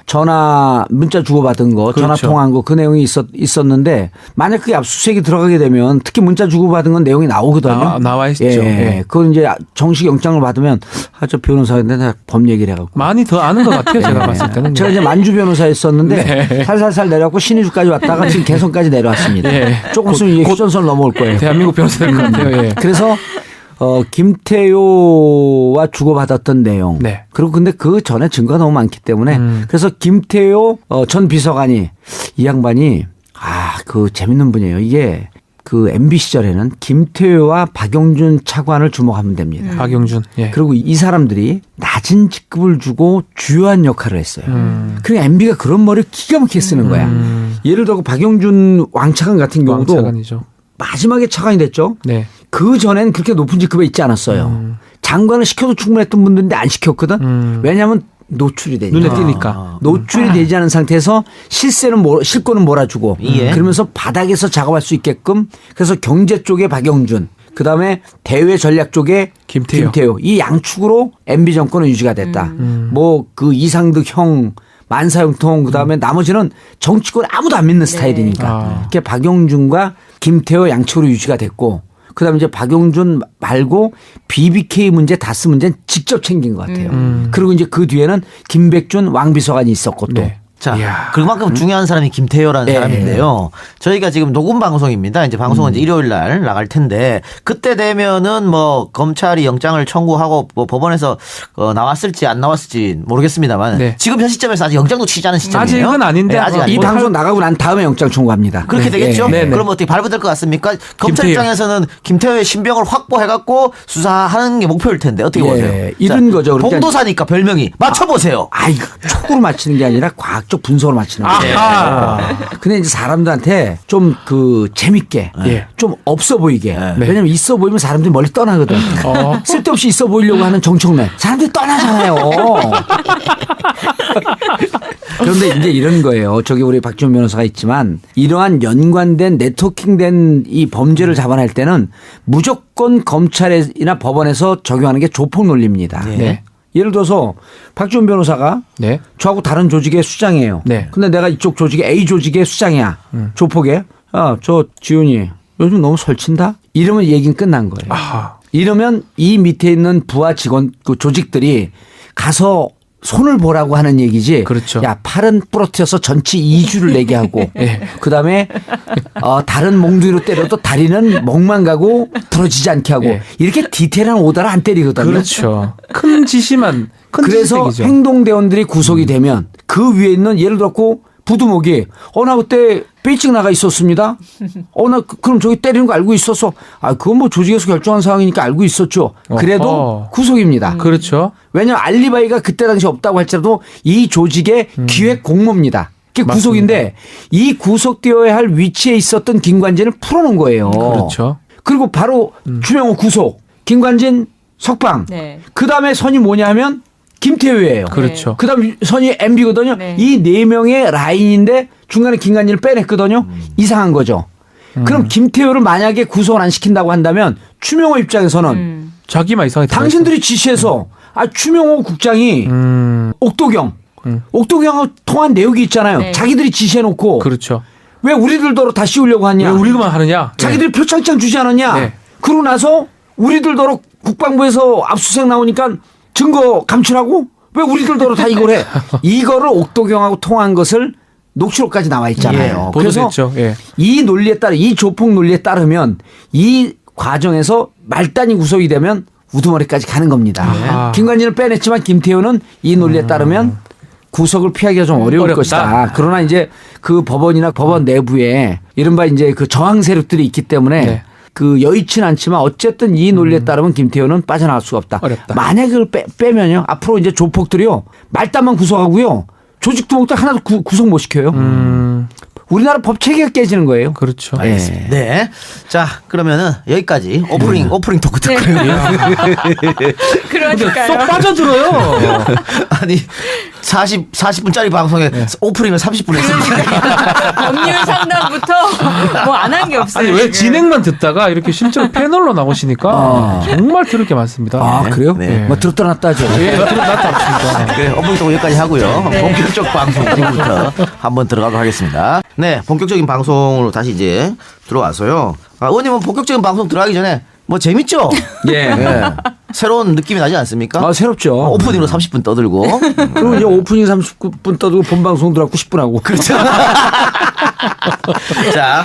문자 주고받은 거, 그렇죠. 전화 통화한 거 그 내용이 있었는데 만약 그게 압수수색이 들어가게 되면 특히 문자 주고받은 건 내용이 나오거든요. 나와 있죠. 예. 그건 이제 정식 영장을 받으면 저 변호사인데 내가 법 얘기를 해갖고. 많이 더 아는 것 같아요. 제가 네. 봤을 때는. 제가 이제 만주 변호사였었는데 네. 살살살 내려왔고 신의주까지 왔다가 지금 개성까지 내려왔습니다. 네. 조금 있으면 이제 휴전선을 넘어올 거예요. 대한민국 변호사 될 것 같아요. 예. 그래서 김태효와 주고받았던 내용. 네. 그리고 근데 그 전에 증거가 너무 많기 때문에 그래서 김태효 전 비서관이 이 양반이 그 재밌는 분이에요. 이게 그 MB 시절에는 김태효와 박용준 차관을 주목하면 됩니다. 박용준. 예. 그리고 이 사람들이 낮은 직급을 주고 주요한 역할을 했어요. 그러니까 MB가 그런 머리를 기가 막히게 쓰는 거야. 예를 들어 박용준 왕차관 같은 경우도 왕차관이죠. 마지막에 차관이 됐죠. 네. 그 전에는 그렇게 높은 직급에 있지 않았어요. 장관을 시켜도 충분했던 분들인데 안 시켰거든. 왜냐하면 노출이 되니까. 눈에 띄니까. 노출이 되지 않은 상태에서 실권은 몰아주고 그러면서 바닥에서 작업할 수 있게끔 그래서 경제 쪽에 박영준 그다음에 대외 전략 쪽에 김태효 이 양축으로 MB 정권은 유지가 됐다. 뭐 그 이상득 형 만사형통 그다음에 나머지는 정치권에 아무도 안 믿는 스타일이니까 이렇게 박용준과 김태효 양측으로 유지가 됐고 그다음에 이제 박용준 말고 BBK 문제 다스 문제는 직접 챙긴 것 같아요. 그리고 이제 그 뒤에는 김백준 왕비서관이 있었고 또. 네. 자, 그만큼 중요한 사람이 김태효라는 사람인데요. 저희가 지금 녹음 방송입니다. 이제 방송은 이제 일요일 날 나갈 텐데 그때 되면은 뭐 검찰이 영장을 청구하고 뭐 법원에서 나왔을지 안 나왔을지 모르겠습니다만 네. 지금 현 시점에서 아직 영장도 치지 않은 시점이에요. 아직은 아닌데 네, 아직 이 아니고. 방송 나가고 난 다음에 영장 청구합니다. 그렇게 네. 되겠죠? 네. 그럼 어떻게 발부될 것 같습니까? 검찰 김태효. 입장에서는 김태효의 신병을 확보해갖고 수사하는 게 목표일 텐데 어떻게 예, 보세요? 이런 거죠. 그러니까 봉도사니까 별명이 맞춰보세요. 이거 촉으로 맞히는 게 아니라 과학적 분석으로 맞히는 거예요. 근데 이제 사람들한테 좀 그 재밌게 좀 없어 보이게 왜냐면 있어 보이면 사람들이 멀리 떠나거든. 쓸데없이 있어 보이려고 하는 정청래 사람들이 떠나잖아요. 그런데 이제 이런 거예요. 저기 우리 박지원 변호사가 있지만 이러한 연관된 네트워킹된 이 범죄를 잡아낼 때는 무조건 검찰이나 법원에서 적용하는 게 조폭 논리입니다. 네. 예를 들어서 박지원 변호사가 네. 저하고 다른 조직의 수장이에요. 네. 근데 내가 이쪽 조직의 A 조직의 수장이야. 조폭에. 저 지훈이 요즘 너무 설친다? 이러면 얘기는 끝난 거예요. 이러면 이 밑에 있는 부하 직원 그 조직들이 가서 손을 보라고 하는 얘기지. 그렇죠. 야, 팔은 부러뜨려서 전치 2주를 내게 하고 예. 그다음에 다른 몽둥이로 때려도 다리는 멍만 가고 부러지지 않게 하고 예. 이렇게 디테일한 오더를 안 때리거든요. 그렇죠. 큰 지시만 큰 그래서 지시색이죠. 행동대원들이 구속이 되면 그 위에 있는 예를 들었고 부두목이 나 그때 베이징 나가 있었습니다. 나 그럼 저기 때리는 거 알고 있었어. 그건 뭐 조직에서 결정한 상황이니까 알고 있었죠. 그래도 구속입니다. 그렇죠. 왜냐하면 알리바이가 그때 당시 없다고 할지라도 이 조직의 기획 공모입니다. 그게 구속인데 이 구속되어야 할 위치에 있었던 김관진을 풀어놓은 거예요. 그렇죠. 그리고 바로 주명호 구속, 김관진 석방. 네. 그다음에 선이 뭐냐 하면 김태효예요. 그렇죠. 그다음 선이 MB거든요. 네. 이 네 명의 라인인데 중간에 김관진을 빼냈거든요. 이상한 거죠. 그럼 김태효를 만약에 구속을 안 시킨다고 한다면 추명호 입장에서는 자기만 이상하게 당신들이 지시해서 추명호 국장이 옥도경하고 통한 내역이 있잖아요. 네. 자기들이 지시해놓고 그렇죠. 왜 우리들더러 다 씌우려고 하냐. 왜 우리만 하느냐? 자기들이 표창장 주지 않았냐. 네. 그러고 나서 우리들더러 국방부에서 압수수색 나오니까 증거 감추라고? 왜 우리들더러 다 이걸 해? 이거를 옥도경하고 통한 것을 녹취록까지 나와 있잖아요. 그래서 보도됐죠. 예. 이 논리에 따라 이 조폭 논리에 따르면 이 과정에서 말단이 구속이 되면 우두머리까지 가는 겁니다. 김관진을 빼냈지만 김태효는 이 논리에 따르면 구속을 피하기가 좀 어려울 어렵다. 것이다. 그러나 이제 그 법원이나 법원 내부에 이른바 이제 그 저항 세력들이 있기 때문에 네. 그 여의치는 않지만 어쨌든 이 논리에 따르면 김태효는 빠져나갈 수가 없다. 어렵다. 만약에 그걸 빼면요. 앞으로 이제 조폭들이요. 말단만 구속하고요. 조직 두목들 하나도 구속 못 시켜요. 우리나라 법 체계가 깨지는 거예요. 그렇죠. 알겠습니다. 네. 자, 그러면은 여기까지 오프닝 토크 듣고요. 그러니까요. 쏙 빠져들어요. 아니, 40분짜리 방송에 오프닝을 30분 했습니다. 법률 상담부터 뭐 안 한 게 없어요. 아니 왜 지금. 진행만 듣다가 이렇게 실제로 패널로 나오시니까 정말 들을 게 많습니다. 아 그래요? 네. 뭐 들었다 놨다 하죠. 예, 들어놨다 없습니다. 그래, 오프닝 여기까지 하고요. 본격적 방송 지금부터 한번 들어가도록 하겠습니다. 네, 본격적인 방송으로 다시 이제 들어와서요. 의원님은 본격적인 방송 들어가기 전에 뭐 재밌죠? 예. 네. 새로운 느낌이 나지 않습니까? 아 새롭죠. 오프닝으로 30분 떠들고. 그리고 이제 오프닝 30분 떠들고 본 방송 들어가고 10분 하고. 그렇죠. 자,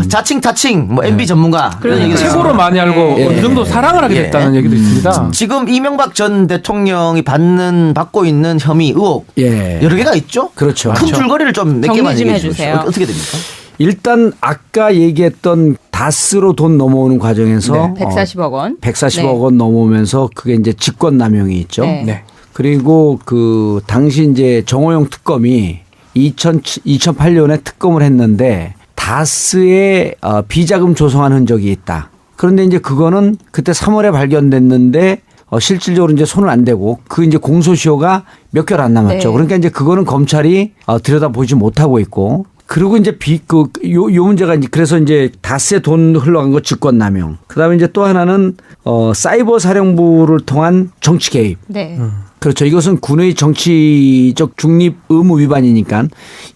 자칭 타칭 뭐 MB 전문가 이런 얘기도 최고로 많이 알고 예. 어느 정도 사랑을 하게 됐다는 얘기도 있습니다. 지금 이명박 전 대통령이 받고 있는 혐의 의혹 예. 여러 개가 있죠. 그렇죠. 큰 줄거리를 좀 몇 정리 개만 좀 얘기해 해주세요. 주세요. 어떻게 됩니까? 일단 아까 얘기했던 다스로 돈 넘어오는 과정에서 140억 원. 140억 원 넘어오면서 그게 이제 직권남용이 있죠. 네. 네. 그리고 그 당시 이제 정호영 특검이 2008년에 특검을 했는데 다스에 비자금 조성한 흔적이 있다. 그런데 이제 그거는 그때 3월에 발견됐는데 실질적으로 이제 손을 안 대고 그 이제 공소시효가 몇 개월 안 남았죠. 네. 그러니까 이제 그거는 검찰이 들여다보지 못하고 있고 그리고 이제 요 문제가 이제 그래서 이제 다스에 돈 흘러간 거 직권남용. 그다음에 이제 또 하나는 사이버 사령부를 통한 정치 개입. 네. 그렇죠. 이것은 군의 정치적 중립 의무 위반이니까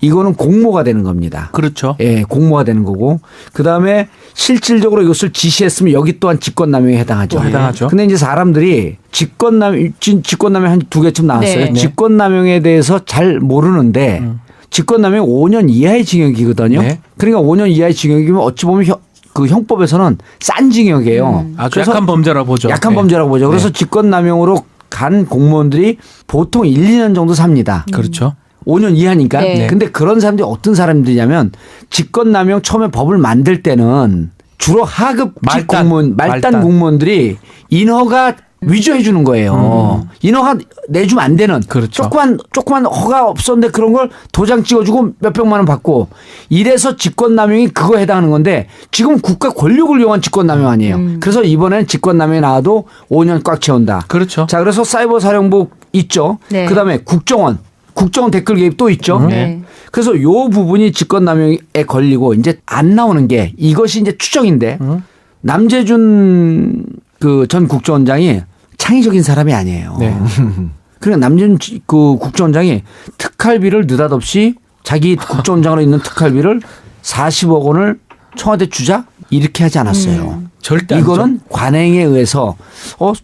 이거는 공모가 되는 겁니다. 그렇죠. 예, 공모가 되는 거고. 그다음에 실질적으로 이것을 지시했으면 여기 또한 직권남용에 해당하죠. 해당하죠. 근데 이제 사람들이 직권남용 한 두 개쯤 나왔어요. 네. 직권남용에 대해서 잘 모르는데 직권남용 5년 이하의 징역이거든요. 네. 그러니까 5년 이하의 징역이면 어찌 보면 그 형법에서는 싼 징역이에요. 아주 그래서 약한 범죄라고 보죠. 약한 네. 범죄라고 보죠. 그래서 네. 직권남용으로 간 공무원들이 보통 1, 2년 정도 삽니다. 그렇죠. 5년 이하니까. 네. 근데 그런 사람들이 어떤 사람들이냐면 직권남용 처음에 법을 만들 때는 주로 하급 말단 공무원들이 인허가 위조해 주는 거예요. 인허가 내주면 안 되는. 그렇죠. 조그만 허가 없었는데 그런 걸 도장 찍어주고 몇백만 원 받고 이래서 직권남용이 그거 해당하는 건데 지금 국가 권력을 이용한 직권남용 아니에요. 그래서 이번에는 직권남용이 나와도 5년 꽉 채운다. 그렇죠. 자, 그래서 사이버 사령부 있죠. 네. 그다음에 국정원 댓글 개입 또 있죠. 네. 그래서 요 부분이 직권남용에 걸리고 이제 안 나오는 게 이것이 이제 추정인데 남재준 그 전 국정원장이 창의적인 사람이 아니에요. 네. 그러니까 남재준 그 국정원장이 특활비를 느닷없이 자기 국정원장으로 있는 특활비를 40억 원을 청와대 주자 이렇게 하지 않았어요. 절대 안 이거는 관행에 의해서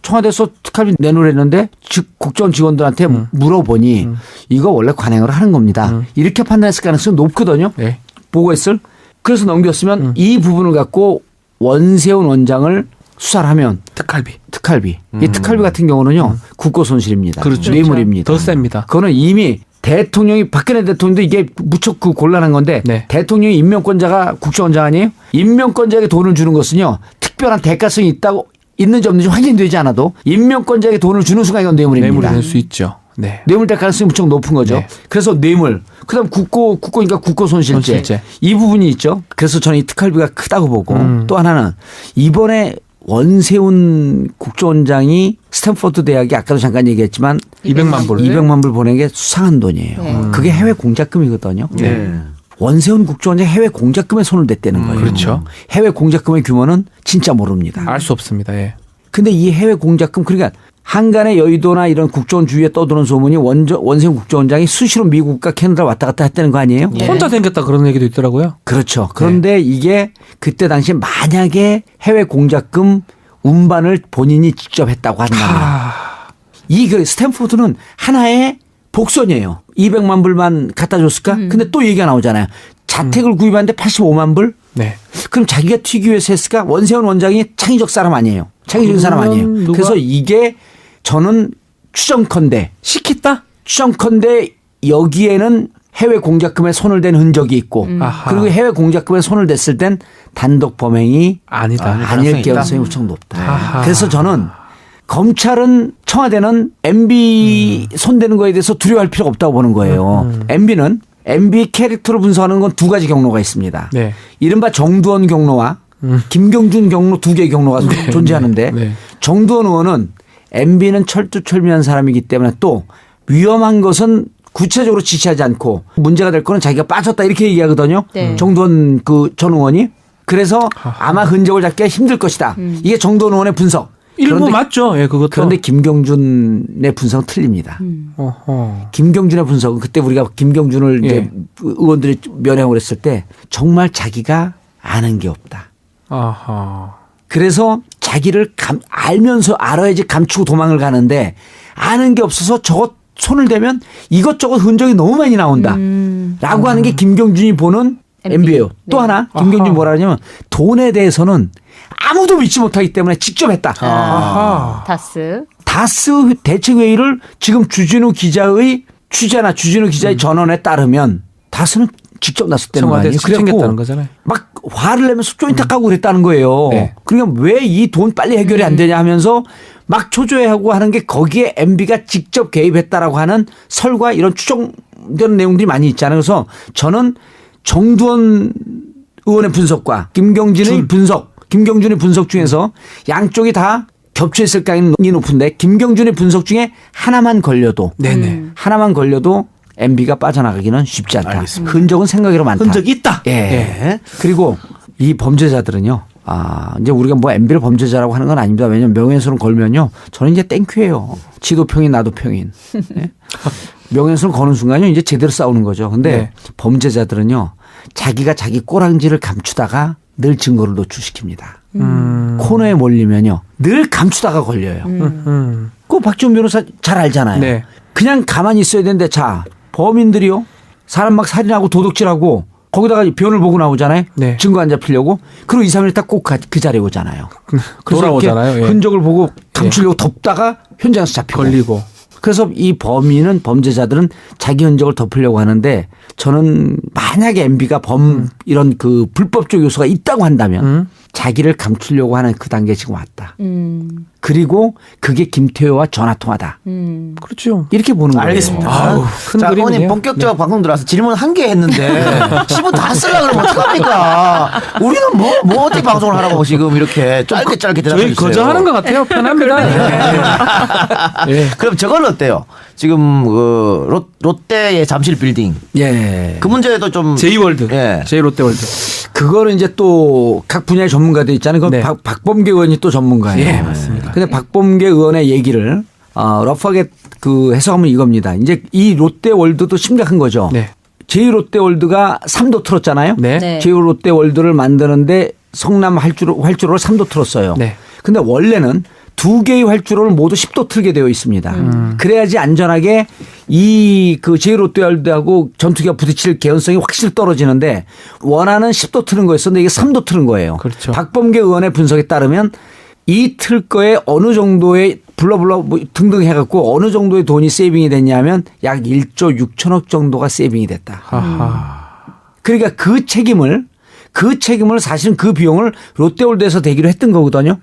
청와대에서 특활비 내놓으랬는데 국정원 직원들한테 물어보니 이거 원래 관행으로 하는 겁니다. 이렇게 판단했을 가능성이 높거든요. 네. 보고했을. 그래서 넘겼으면 이 부분을 갖고 원세훈 원장을 수사를 하면 특활비. 이 특활비 같은 경우는요. 국고 손실입니다. 그렇죠. 뇌물입니다. 더 셉니다. 그거는 이미 대통령이 박근혜 대통령도 이게 무척 그 곤란한 건데 네. 대통령이 임명권자가 국정원장 아니에요? 임명권자에게 돈을 주는 것은요. 특별한 대가성이 있다고 있는지 없는지 확인되지 않아도 임명권자에게 돈을 주는 순간 이건 뇌물입니다. 뇌물이 될 수 있죠. 네. 뇌물 될 가능성이 무척 높은 거죠. 네. 그래서 뇌물. 그다음 국고니까 국고 손실죄. 손실죄. 이 부분이 있죠. 그래서 저는 이 특활비가 크다고 보고 또 하나는 이번에 원세훈 국정원장이 스탠퍼드 대학이 아까도 잠깐 얘기했지만 200만 불. 200만 불 보낸 게 수상한 돈이에요. 네. 그게 해외 공작금이거든요. 네. 원세훈 국정원장이 해외 공작금에 손을 댔다는 거예요. 그렇죠. 해외 공작금의 규모는 진짜 모릅니다. 알 수 없습니다. 예. 근데 이 해외 공작금 그러니까 한간의 여의도나 이런 국정원 주위에 떠도는 소문이 원세훈 국정원장이 수시로 미국과 캐나다 왔다 갔다 했다는 거 아니에요? 혼자 생겼다 그런 얘기도 있더라고요. 그렇죠. 그런데 이게 그때 당시에 만약에 해외 공작금 운반을 본인이 직접 했다고 한다면 이 스탠포드는 하나의 복선이에요. 200만 불만 갖다 줬을까? 근데 또 얘기가 나오잖아요. 자택을 구입하는데 85만 불? 네. 그럼 자기가 튀기 위해서 했을까? 원세훈 원장이 창의적 사람 아니에요. 창의적인 사람 아니에요. 그래서 이게 저는 추정컨대 여기에는 해외 공작금에 손을 댄 흔적이 있고 그리고 해외 공작금에 손을 댔을 땐 단독 범행이 아닐 가능성이 무척 높다. 그래서 저는 검찰은 청와대는 MB 손대는 거에 대해서 두려워할 필요가 없다고 보는 거예요. MB 캐릭터를 분석하는 건 두 가지 경로가 있습니다. 네. 이른바 정두원 경로와 김경준 경로 두 개의 경로가 존재하는데 정두원 의원은 MB는 철두철미한 사람이기 때문에 또 위험한 것은 구체적으로 지시하지 않고 문제가 될 거는 자기가 빠졌다 이렇게 얘기하거든요. 네. 정두원 전 의원이. 그래서 아마 흔적을 잡기가 힘들 것이다. 이게 정두원 의원의 분석. 일부 맞죠. 예, 그것도. 그런데 김경준의 분석은 틀립니다. 김경준의 분석은 그때 우리가 김경준을 이제 의원들이 면회를 했을 때 정말 자기가 아는 게 없다. 아하. 그래서 자기를 알면서 알아야지 감추고 도망을 가는데 아는 게 없어서 저것 손을 대면 이것저것 흔적이 너무 많이 나온다. 라고 하는 게 김경준이 보는 MB예요. 또 하나 김경준이 뭐라 하냐면 돈에 대해서는 아무도 믿지 못하기 때문에 직접 했다. 다스 대책회의를 지금 주진우 기자의 취재나 주진우 기자의 전언에 따르면 다스는 직접 나섰다는 거 아니에요? 그랬고 거잖아요. 막 화를 내면서 조인트 까고 그랬다는 거예요. 네. 그러니까 왜 이 돈 빨리 해결이 안 되냐 하면서 막 초조해하고 하는 게 거기에 MB가 직접 개입했다라고 하는 설과 이런 추정되는 내용들이 많이 있잖아요. 그래서 저는 정두원 의원의 분석과 김경준의 분석 중에서 양쪽이 다 겹쳐 있을 가능성이 높은데 김경준의 분석 중에 하나만 걸려도 MB가 빠져나가기는 쉽지 않다. 알겠습니다. 흔적은 생각외로 많다. 흔적이 있다. 예. 그리고 이 범죄자들은요. 이제 우리가 뭐 MB를 범죄자라고 하는 건 아닙니다. 왜냐하면 명예훼손을 걸면요. 저는 이제 땡큐예요. 지도 평인 나도 평인. 예? 명예훼손을 거는 순간요. 이제 제대로 싸우는 거죠. 근데 범죄자들은요. 자기가 자기 꼬랑지를 감추다가 늘 증거를 노출시킵니다. 코너에 몰리면요. 늘 감추다가 걸려요. 그 박지원 변호사 잘 알잖아요. 네. 그냥 가만히 있어야 되는데 자 범인들이요. 사람 막 살인하고 도둑질하고 거기다가 변을 보고 나오잖아요. 네. 증거 안 잡히려고. 그리고 2, 3일 있다 꼭 그 자리에 오잖아요. 그래서 돌아오잖아요. 이렇게 흔적을 보고 감추려고 덮다가 현장에서 잡히고. 걸리고. 그래서 이 범죄자들은 자기 흔적을 덮으려고 하는데 저는 만약에 MB가 이런 그 불법적 요소가 있다고 한다면 자기를 감추려고 하는 그 단계에 지금 왔다. 그리고 그게 김태효와 전화통화다. 그렇죠. 이렇게 보는 거예요. 알겠습니다. 큰 자, 그림이네요. 의원님 본격적 방송 들어와서 질문 한 개 했는데 10분 다 쓰려고 그러면 어떡합니까? 우리는 뭐 어떻게 방송을 하라고 지금 이렇게 짧게 대답해 저희 주세요. 거저하는 것 같아요. 편합니다. 예. 그럼 저건 어때요? 지금 그 롯데의 잠실 빌딩. 예. 그 문제도 좀 제이월드. 예. 제이롯데월드. 그거는 이제 또 각 분야의 전문가들 있잖아요. 그 네. 박범계 의원이 또 전문가예요. 예, 맞습니다. 근데 박범계 의원의 얘기를 러프하게 그 해석하면 이겁니다. 이제 이 롯데월드도 심각한 거죠. 네. 제이롯데월드가 3도 틀었잖아요. 네. 네. 제이롯데월드를 만드는데 성남 활주로를 3도 틀었어요. 네. 근데 원래는 2개의 활주로를 모두 10도 틀게 되어 있습니다. 그래야지 안전하게 이 그 제이롯데월드하고 전투기가 부딪힐 개연성이 확실히 떨어지는데 원하는 10도 트는 거였었는데 이게 3도 트는 거예요. 그렇죠. 박범계 의원의 분석에 따르면 이 틀 거에 어느 정도의 뭐 등등 해갖고 어느 정도의 돈이 세이빙이 됐냐면 약 1조 6천억 정도가 세이빙이 됐다. 그러니까 그 책임을 사실은 그 비용을 롯데월드에서 대기로 했던 거거든요.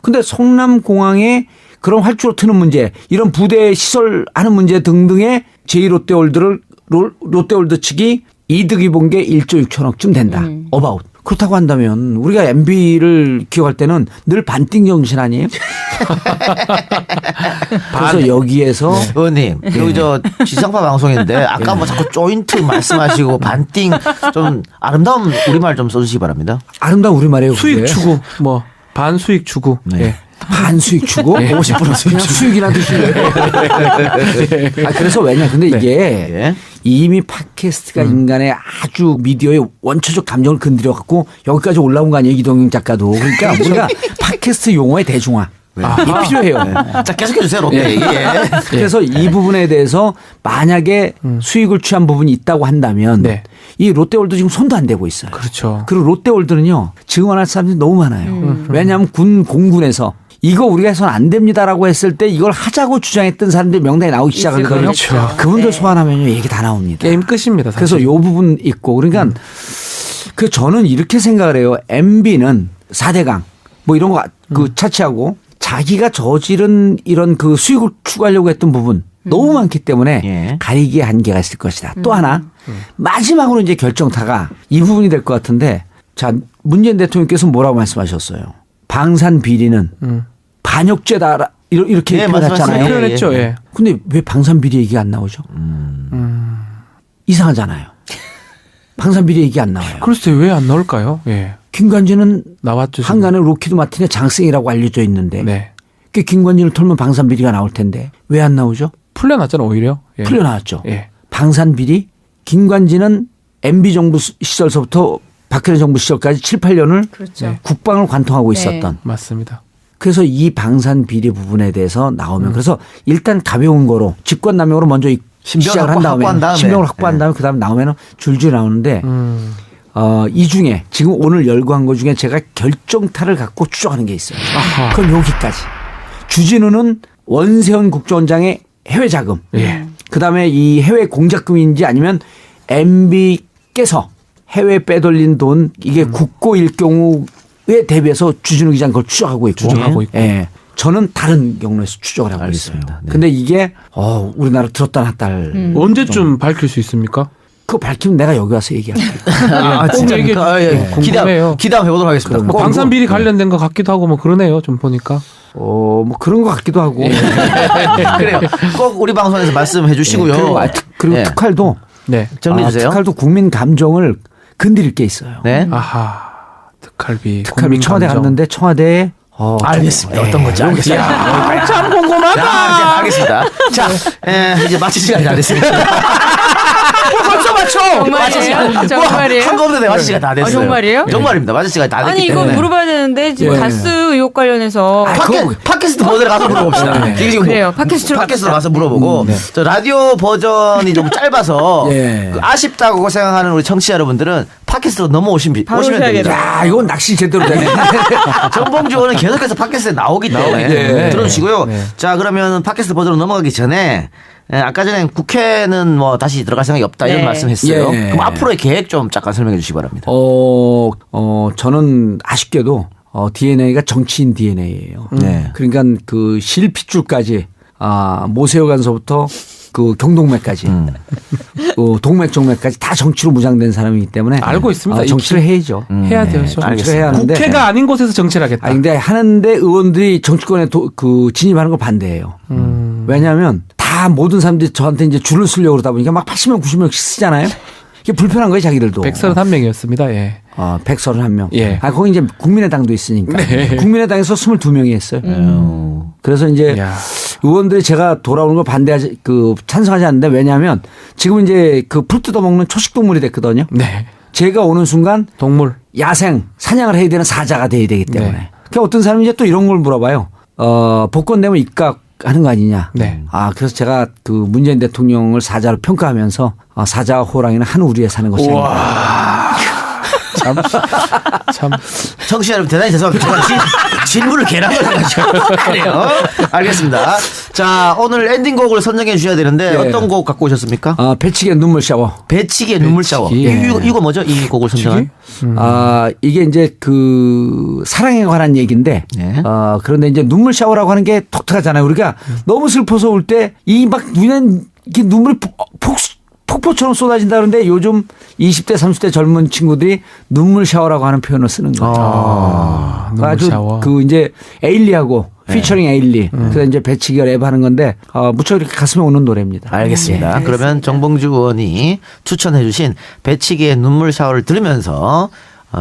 근데 성남공항에 그런 활주로 트는 문제, 이런 부대 시설하는 문제 등등의 롯데월드 측이 이득이 본 게 1조 6천억쯤 된다. 어바웃. 그렇다고 한다면 우리가 MB를 기억할 때는 늘 반띵 정신 아니에요? 그래서 여기에서 의원님, 여기 저 지상파 방송인데 아까 뭐 자꾸 조인트 말씀하시고 반띵 좀 아름다운 우리말 좀 써주시기 바랍니다. 아름다운 우리말이에요. 수익 추구, 뭐 반수익 추구. 네. 예. 반수익 추구? 50% 수익 그냥 수익이나 드실래요? 그래서 왜냐. 근데 이게 예. 이미 팟캐스트가 인간의 아주 미디어의 원초적 감정을 건드려 갖고 여기까지 올라온 거 아니에요. 이동영 작가도. 그러니까 우리가 팟캐스트 용어의 대중화. 이게 필요해요. 자, 계속해 주세요, 롯데 얘기. 그래서 이 부분에 대해서 만약에 수익을 취한 부분이 있다고 한다면 네. 이 롯데월드 지금 손도 안 대고 있어요. 그렇죠. 그리고 롯데월드는요. 증언할 사람들이 너무 많아요. 왜냐하면 공군에서 이거 우리가 해서는 안 됩니다라고 했을 때 이걸 하자고 주장했던 사람들이 명단에 나오기 시작하거든요. 그렇죠. 그분들 소환하면요. 얘기 다 나옵니다. 게임 끝입니다. 사실. 그래서 이 부분 있고 그러니까 그 저는 이렇게 생각을 해요. MB는 4대강 뭐 이런 거 그 차치하고 자기가 저지른 이런 그 수익을 추구하려고 했던 부분 너무 많기 때문에 예. 가리기에 한계가 있을 것이다. 또 하나 마지막으로 이제 결정타가 이 부분이 될 것 같은데 자 문재인 대통령께서 뭐라고 말씀하셨어요. 방산 비리는 반역죄다 이렇게 표현했잖아요. 표현했죠. 예. 근데 왜 방산비리 얘기가 안 나오죠? 이상하잖아요. 방산비리 얘기 안 나와요. 글쎄 왜 안 나올까요? 예. 김관진은 나왔죠. 한간의 로키드 마틴의 장생이라고 알려져 있는데 네. 그 김관진을 털면 방산비리가 나올 텐데 왜 안 나오죠? 풀려났잖아 오히려. 예. 풀려나왔죠. 예. 방산비리 김관진은 MB 정부 시절서부터 박근혜 정부 시절까지 7, 8년을 그렇죠. 국방을 관통하고 네. 있었던. 맞습니다. 그래서 이 방산비리 부분에 대해서 나오면 그래서 일단 가벼운 거로 직권남용으로 먼저 시작을 한 다음에 신병을 확보한 다음에 그다음에 나오면 줄줄 나오는데 이 중에 지금 오늘 열거한 것 중에 제가 결정타를 갖고 추정하는 게 있어요. 아하. 그건 여기까지. 주진우는 원세훈 국정원장의 해외 자금. 예. 그다음에 이 해외 공작금인지 아니면 MB께서 해외 빼돌린 돈 이게 국고일 경우에 대비해서 주진우 기자는 그걸 추정하고 있고. 예. 저는 다른 경로에서 추정을 하고 있습니다. 네. 근데 이게 우리나라 들었다 놨다 할 언제쯤 밝힐 수 있습니까? 그거 밝히면 내가 여기 와서 얘기할게요. 진짜 이게 궁금해요. 기대해 보도록 하겠습니다. 뭐 방산비리 관련된 것 같기도 하고 뭐 그러네요. 좀 보니까. 뭐 그런 것 같기도 하고. 그래요. 꼭 우리 방송에서 말씀해 주시고요. 그리고 특활도 정리해 주세요. 특활도 국민 감정을 건드릴 게 있어요. 네. 아하. 특활비 청와대 갔는데 청와대에 알겠습니다. 어떤 건지 알겠습니다. 참 궁금하다. 알겠습니다. 자, 이제 마칠 시간이 다 됐습니다. 벌써 맞춰. 정말이에요? 정말이에요? 한꺼번에 마칠 시간 다 됐어요. 정말이에요? 정말입니다. 마칠 시간 다 됐기 아니 때문에. 이거 물어봐야 되는데 지금 다스 의혹 관련해서 팟캐스트 버전에 가서 물어봅시다. 이게 지금 그래요. 팟캐스트로 가서 물어보고 저 라디오 버전이 좀 짧아서 그 아쉽다고 생각하는 우리 청취자 여러분들은 팟캐스트로 넘어오시면 됩니다. 야, 이건 낚시 제대로 되네. 정봉주 의원은 계속해서 팟캐스트에 나오기 때문에 들어주시고요. 자, 그러면 팟캐스트 버전으로 넘어가기 전에 아까 전에 국회는 뭐 다시 들어갈 생각이 없다 이런 말씀했어요. 그럼 앞으로의 계획 좀 잠깐 설명해 주시기 바랍니다. 저는 아쉽게도 DNA가 정치인 DNA예요. 그러니까 그 실핏줄까지 모세혈관서부터 그 경동맥까지 동맥 정맥까지 다 정치로 무장된 사람이기 때문에 알고 있습니다. 정치를 해야죠. 해야 돼요. 정치를 해야 하는데 국회가 아닌 곳에서 정치를 하겠다. 근데 하는데 의원들이 정치권에 진입하는 걸 반대해요. 왜냐하면 다 모든 사람들이 저한테 이제 줄을 쓰려고 그러다 보니까 막 80명, 90명씩 쓰잖아요. 이게 불편한 거예요, 자기들도. 131명이었습니다. 예. 131명. 예. 거기 이제 국민의당도 있으니까. 네. 국민의당에서 22명이 했어요. 그래서 이제 의원들이 제가 돌아오는 걸 찬성하지 않는데 왜냐하면 지금 이제 그 풀 뜯어먹는 초식 동물이 됐거든요. 네. 제가 오는 순간 동물 야생 사냥을 해야 되는 사자가 돼야 되기 때문에. 그러니까 어떤 사람이 이제 또 이런 걸 물어봐요. 복권 되면 입각하는 거 아니냐. 네. 그래서 제가 그 문재인 대통령을 사자로 평가하면서 사자와 호랑이는 한 우리에 사는 것이 아니다. 참. 청취자 여러분 대단히 죄송합니다. 제가 질문을 개랑을 해가지고. 그래요. 알겠습니다. 자, 오늘 엔딩곡을 선정해 주셔야 되는데 어떤 곡 갖고 오셨습니까? 배치기의 눈물 샤워. 배치기의 눈물 샤워. 이거 뭐죠? 이 곡을 선정한? 이게 이제 그 사랑에 관한 얘기인데 그런데 이제 눈물 샤워라고 하는 게 독특하잖아요. 우리가 너무 슬퍼서 울 때 이 막 눈에 이렇게 눈물이 폭포처럼 쏟아진다 그러는데 요즘 20대 30대 젊은 친구들이 눈물 샤워라고 하는 표현을 쓰는 거죠. 눈물 샤워. 그 이제 에일리하고 피처링 에일리. 그래서 이제 배치기가 랩하는 건데 무척 이렇게 가슴에 오는 노래입니다. 알겠습니다. 그러면 정봉주 의원이 추천해 주신 배치기의 눈물 샤워를 들으면서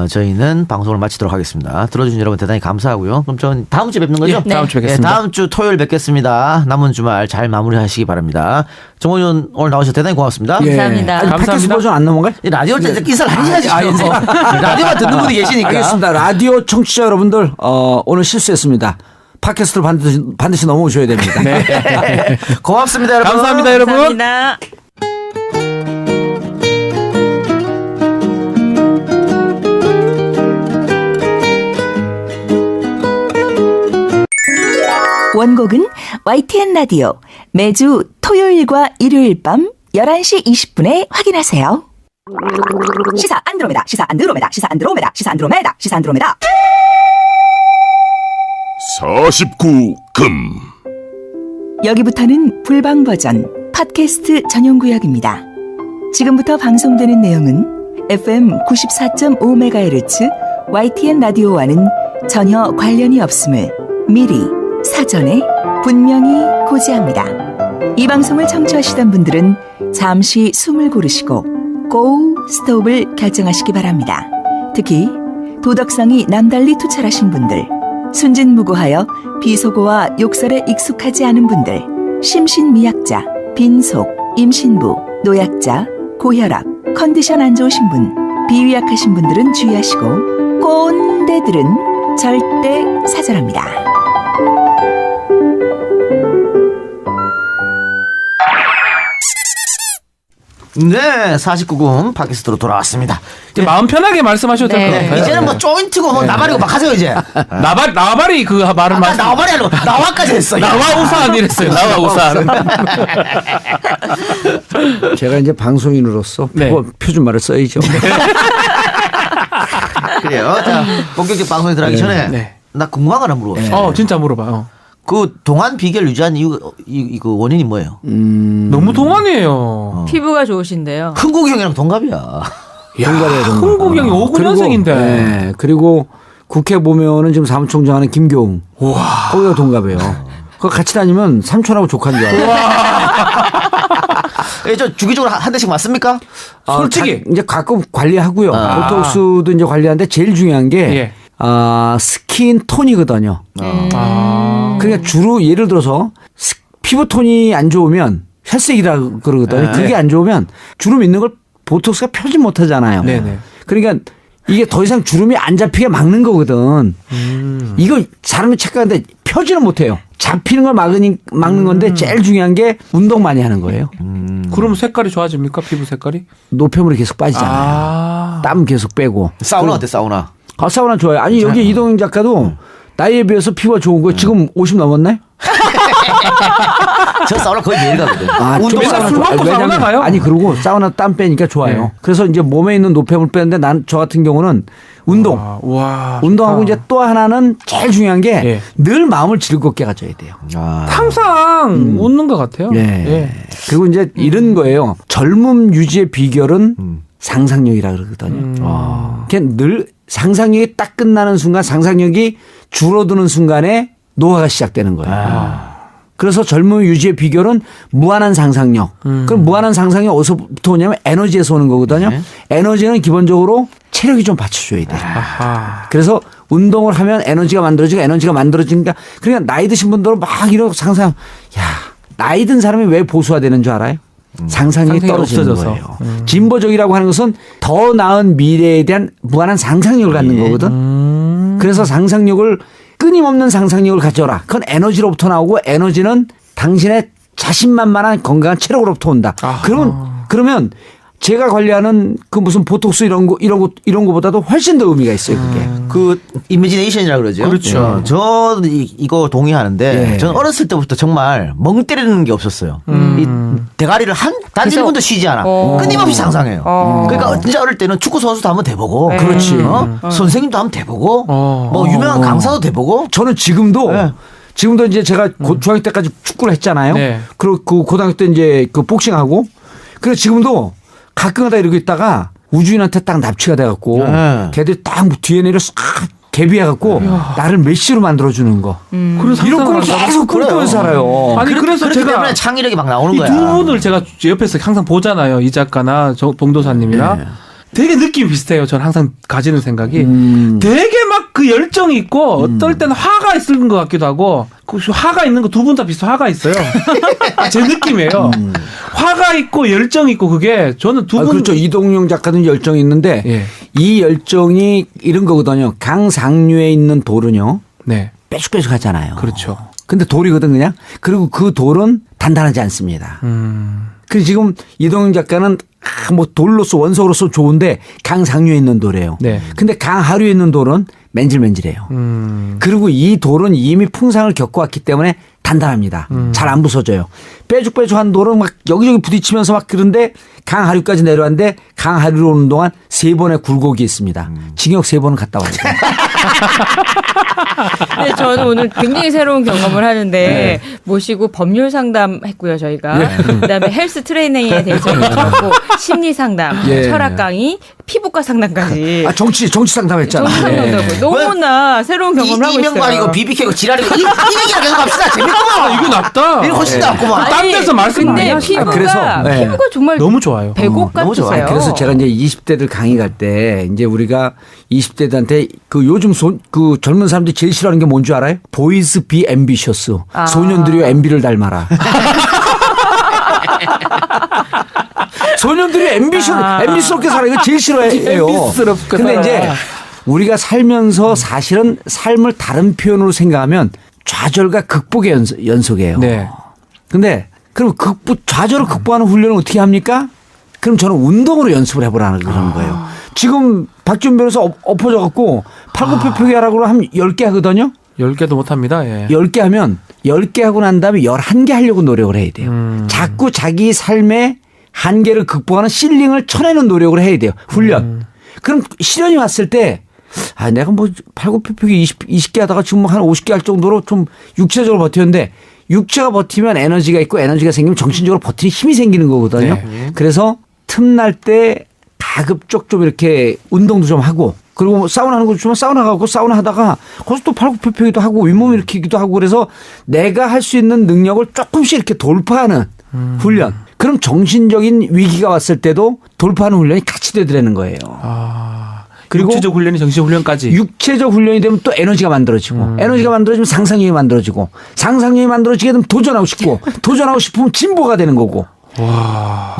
저희는 방송을 마치도록 하겠습니다. 들어주신 여러분 대단히 감사하고요. 그럼 저는 다음 주에 뵙는 거죠? 네. 다음 주에 뵙겠습니다. 다음 주 토요일 뵙겠습니다. 남은 주말 잘 마무리하시기 바랍니다. 정원 의원 오늘 나오셔서 대단히 고맙습니다. 감사합니다. 팟캐스트 버전 안 넘어가요? 라디오 인사를 하셔야죠. 라디오만 듣는 분이 계시니까. 알겠습니다. 라디오 청취자 여러분들 오늘 실수했습니다. 팟캐스트를 반드시 넘어오셔야 됩니다. 네. 고맙습니다, 여러분. 감사합니다, 여러분. 감사합니다. 원곡은 YTN 라디오 매주 토요일과 일요일 밤 11시 20분에 확인하세요. 시사 안드로메다, 시사 안드로메다, 시사 안드로메다, 시사 안드로메다, 시사 안드로메다. 49금. 여기부터는 불방 버전 팟캐스트 전용 구역입니다. 지금부터 방송되는 내용은 FM 94.5MHz YTN 라디오와는 전혀 관련이 없음을 미리 사전에 분명히 고지합니다. 이 방송을 청취하시던 분들은 잠시 숨을 고르시고 고 스톱을 결정하시기 바랍니다. 특히 도덕성이 남달리 투철하신 분들, 순진무구하여 비속어와 욕설에 익숙하지 않은 분들, 심신미약자, 빈속, 임신부, 노약자, 고혈압, 컨디션 안 좋으신 분, 비위약하신 분들은 주의하시고 꼰대들은 절대 사절합니다. 네, 49금 팟캐스트로 돌아왔습니다. 이제 마음 편하게 말씀하셔도 될 것 네. 같아요. 이제는 뭐 조인트고 뭐 나발이고 막 하세요 이제. 나발이 그 말을 아까 나발이 아니고 나와까지 했어요. 나와 우산 이랬어요. 나와 우산. 제가 이제 방송인으로서 네. 표준말을 써야죠. 그래요. 자, 본격적 방송에 들어가기 전에 네. 나 궁금한 거 하나 물어봅시다. 진짜 물어봐요. 그 동안 비결 유지한 이유 이거 원인이 뭐예요? 너무 동안이에요. 피부가 좋으신데요. 흥국이 형이랑 동갑이야. 동갑이에요, 동갑. 흥국이 형이 59년생인데. 네. 그리고 국회 보면은 지금 사무총장 하는 김교웅. 거기가 동갑이에요. 그거 같이 다니면 삼촌하고 조카인 줄 알아요. 예, 저 주기적으로 한 대씩 맞습니까? 솔직히. 이제 가끔 관리하고요. 보톡스도 이제 관리하는데 제일 중요한 게 예. 스킨 톤이거든요. 그러니까 주로 예를 들어서 피부 톤이 안 좋으면 혈색이라 그러거든요. 그게 안 좋으면 주름 있는 걸 보톡스가 펴지 못하잖아요. 네네. 그러니까 이게 더 이상 주름이 안 잡히게 막는 거거든. 이거 사람이 착각하는데 펴지는 못해요. 잡히는 걸 막는 건데 제일 중요한 게 운동 많이 하는 거예요. 그럼 색깔이 좋아집니까? 피부 색깔이? 노폐물이 계속 빠지잖아요. 땀 계속 빼고. 사우나 어때 사우나? 사우나 좋아요. 아니 여기 이동영 작가도 나이에 비해서 피부가 좋은 거 지금 50 넘었나요? 저 사우나 거의 매일 가거든. 운동 술 먹고 사우나 가요? 아니 그리고 사우나 땀 빼니까 좋아요. 네. 그래서 이제 몸에 있는 노폐물 빼는데 저 같은 경우는 운동. 와, 운동하고 좋다. 이제 또 하나는 제일 중요한 게 늘 예. 마음을 즐겁게 가져야 돼요. 항상 웃는 것 같아요. 네. 예. 그리고 이제 이런 거예요. 젊음 유지의 비결은 상상력이라 그러거든요. 그냥 늘 상상력이 딱 끝나는 순간, 상상력이 줄어드는 순간에 노화가 시작되는 거예요. 그래서 젊음 유지의 비결은 무한한 상상력. 그럼 무한한 상상력이 어디서부터 오냐면 에너지에서 오는 거거든요. 에너지는 기본적으로 체력이 좀 받쳐줘야 돼요. 그래서 운동을 하면 에너지가 만들어지니까 그러니까 나이 드신 분들은 막 이런 상상, 나이 든 사람이 왜 보수화 되는 줄 알아요? 상상력이 떨어지는 없어져서. 거예요. 진보적이라고 하는 것은 더 나은 미래에 대한 무한한 상상력을 갖는 거거든. 그래서 상상력을 끊임없는 상상력을 가져라. 그건 에너지로부터 나오고 에너지는 당신의 자신만만한 건강한 체력으로부터 온다. 그러면 제가 관리하는 그 무슨 보톡스 이런 거보다도 훨씬 더 의미가 있어요. 그게. 그 이미지네이션이라고 그러죠. 그렇죠. 저 이거 동의하는데 저는 어렸을 때부터 정말 멍 때리는 게 없었어요. 이 대가리를 단 1분도 쉬지 않아. 끊임없이 상상해요. 그러니까 진짜 어릴 때는 축구 선수도 한번 돼보고, 그렇지. 선생님도 한번 돼보고, 뭐 유명한 강사도 돼보고. 저는 지금도 이제 제가 중학교 때까지 축구를 했잖아요. 네. 그리고 그 고등학교 때 이제 그 복싱하고, 그래서 지금도 가끔가다 이러고 있다가 우주인한테 딱 납치가 돼갖고 걔들이 딱 뒤에 내려 싹 개비해갖고 나를 메시로 만들어주는 거. 그래서 이런 걸 계속 꿈꾸면서 살아요. 아니 그래서 그렇기 제가 때문에 창의력이 막 나오는 이 거야. 두 분을 제가 옆에서 항상 보잖아요. 이 작가나 봉도사님이랑. 되게 느낌이 비슷해요. 저는 항상 가지는 생각이. 되게 막 그 열정이 있고 어떨 때는 화가 있는 것 같기도 하고 그 화가 있는 거 두 분 다 비슷한 화가 있어요. 제 느낌이에요. 화가 있고 열정이 있고 그게 저는 두 분. 그렇죠. 이동영 작가는 열정이 있는데 이 열정이 이런 거거든요. 강상류에 있는 돌은요. 네. 빼죽빼죽하잖아요. 그렇죠. 근데 돌이거든 그냥. 그리고 그 돌은 단단하지 않습니다. 그 지금 이동영 작가는 뭐 돌로서 원석으로서 좋은데 강상류에 있는 돌이에요. 네. 근데 강하류에 있는 돌은 맨질맨질해요. 그리고 이 돌은 이미 풍상을 겪어왔기 때문에 단단합니다. 잘 안 부서져요. 빼죽빼죽한 돌은 막 여기저기 부딪히면서 막 그런데 강하류까지 내려왔는데 강하류로 오는 동안 3번의 굴곡이 있습니다. 징역 3번은 갔다 와야 돼요. 네, 저는 오늘 굉장히 새로운 경험을 하는데 모시고 법률 상담했고요 저희가. 그다음에 헬스 트레이닝에 대해서 얘기했고 심리 상담, 철학 강의, 피부과 상담까지. 정치 상담했잖아. 정치 상담도 너무나 새로운 경험을 하고 있어요. 이명박이고 BBK고 지랄이고 이 얘기랑 계속 갑시다. 재밌구만. 이거 낫다. 이거 훨씬 낫구만. 딴 데서 말씀 많이 근데 하시잖아요. 피부가 정말 너무 좋아요. 배곡 너무 좋아요. 같으세요. 그래서 제가 이제 20대들 강의 갈 때 이제 우리가 20대들한테 그 요즘 그 젊은 사람들이 제일 싫어하는 게 뭔지 알아요? 보이즈 비 앰비셔스. 소년들이 MB를 닮아라. 소년들이 앰비스럽게 살아. 이거 제일 싫어해요. 앰비스럽게 근데 살아. 이제 우리가 살면서 사실은 삶을 다른 표현으로 생각하면 좌절과 극복의 연속이에요. 네. 근데 그럼 좌절을 극복하는 훈련을 어떻게 합니까? 그럼 저는 운동으로 연습을 해보라는 그런 거예요. 지금 박지원 변호사 엎어져 갖고 팔굽혀펴기 하라고 하면 10개 하거든요. 10개도 못합니다. 예. 10개 하면 10개 하고 난 다음에 11개 하려고 노력을 해야 돼요. 자꾸 자기 삶의 한계를 극복하는 실링을 쳐내는 노력을 해야 돼요. 훈련. 그럼 시련이 왔을 때 내가 뭐 팔굽혀펴기 20개 하다가 지금 한 50개 할 정도로 좀 육체적으로 버텼는데 육체가 버티면 에너지가 있고 에너지가 생기면 정신적으로 버티는 힘이 생기는 거거든요. 네. 그래서 틈날 때 가급적 좀 이렇게 운동도 좀 하고 그리고 뭐 사우나 하는 거 좋지만 사우나 가고 사우나 하다가 거기서 또 팔굽혀펴기도 하고 윗몸 일으키기도 하고 그래서 내가 할 수 있는 능력을 조금씩 이렇게 돌파하는 훈련. 그럼 정신적인 위기가 왔을 때도 돌파하는 훈련이 같이 되더라는 거예요. 그리고 육체적 훈련이 정신 훈련까지. 육체적 훈련이 되면 또 에너지가 만들어지고 에너지가 만들어지면 상상력이 만들어지고 상상력이 만들어지게 되면 도전하고 싶고 도전하고 싶으면 진보가 되는 거고. 와.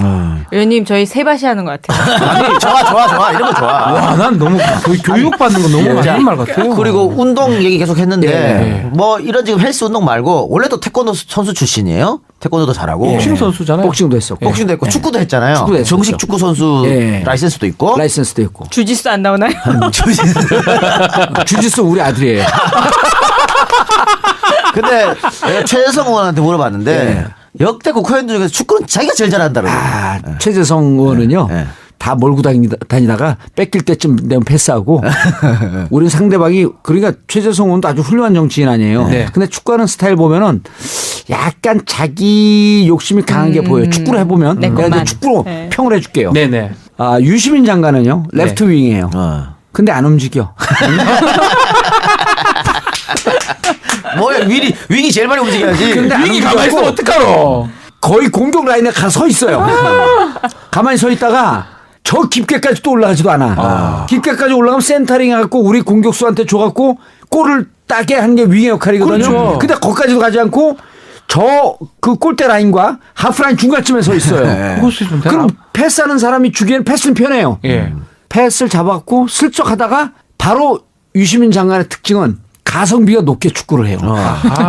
의원님 저희 세바시 하는 것 같아요. 아니, 좋아. 이런 거 좋아. 와, 난 너무 교육받는 거 너무 맞는 말 같아요. 그리고 운동 얘기 계속 했는데 네. 뭐 이런 지금 헬스 운동 말고 원래도 태권도 선수 출신이에요. 태권도도 잘하고. 복싱 선수잖아요. 복싱도 했었고. 복싱도 했고 축구도 했잖아요. 축구도 했었죠. 정식 축구 선수 예. 라이센스도 있고. 라이센스도 있고. 주짓수 안 나오나요? 주짓수 우리 아들이에요. 근데 내가 최재성 의원한테 물어봤는데 역대 국회의원 중에서 축구는 자기가 제일 잘한다고. 최재성 의원은요. 네. 다 몰고 다니다가 뺏길 때쯤 되면 패스하고 우리 상대방이 그러니까 최재성 의원도 아주 훌륭한 정치인 아니에요. 네. 근데 축구하는 스타일 보면은 약간 자기 욕심이 강한 게 보여요. 축구를 해보면. 내 내가 이제 것만. 축구로 네. 평을 해줄게요. 네네. 유시민 장관은요. 레프트 네. 윙이에요. 근데 안 움직여. 뭐야 윙이 제일 많이 움직여야지. 근데 안 윙이 가만히 있으면 어떡하노. 거의 공격 라인에 서 있어요. 가만히 서 있다가 저 깊게까지 또 올라가지도 않아. 깊게까지 올라가면 센터링 해갖고 우리 공격수한테 줘갖고 골을 따게 하는 게 윙의 역할이거든요. 그렇죠. 근데 거기까지도 가지 않고 저 그 골대 라인과 하프라인 중간쯤에 서 있어요. 그럴 수 있으면 되나? 그럼 패스하는 사람이 주기에는 패스는 편해요. 예. 패스를 잡았고 슬쩍 하다가 바로 유시민 장관의 특징은 가성비가 높게 축구를 해요.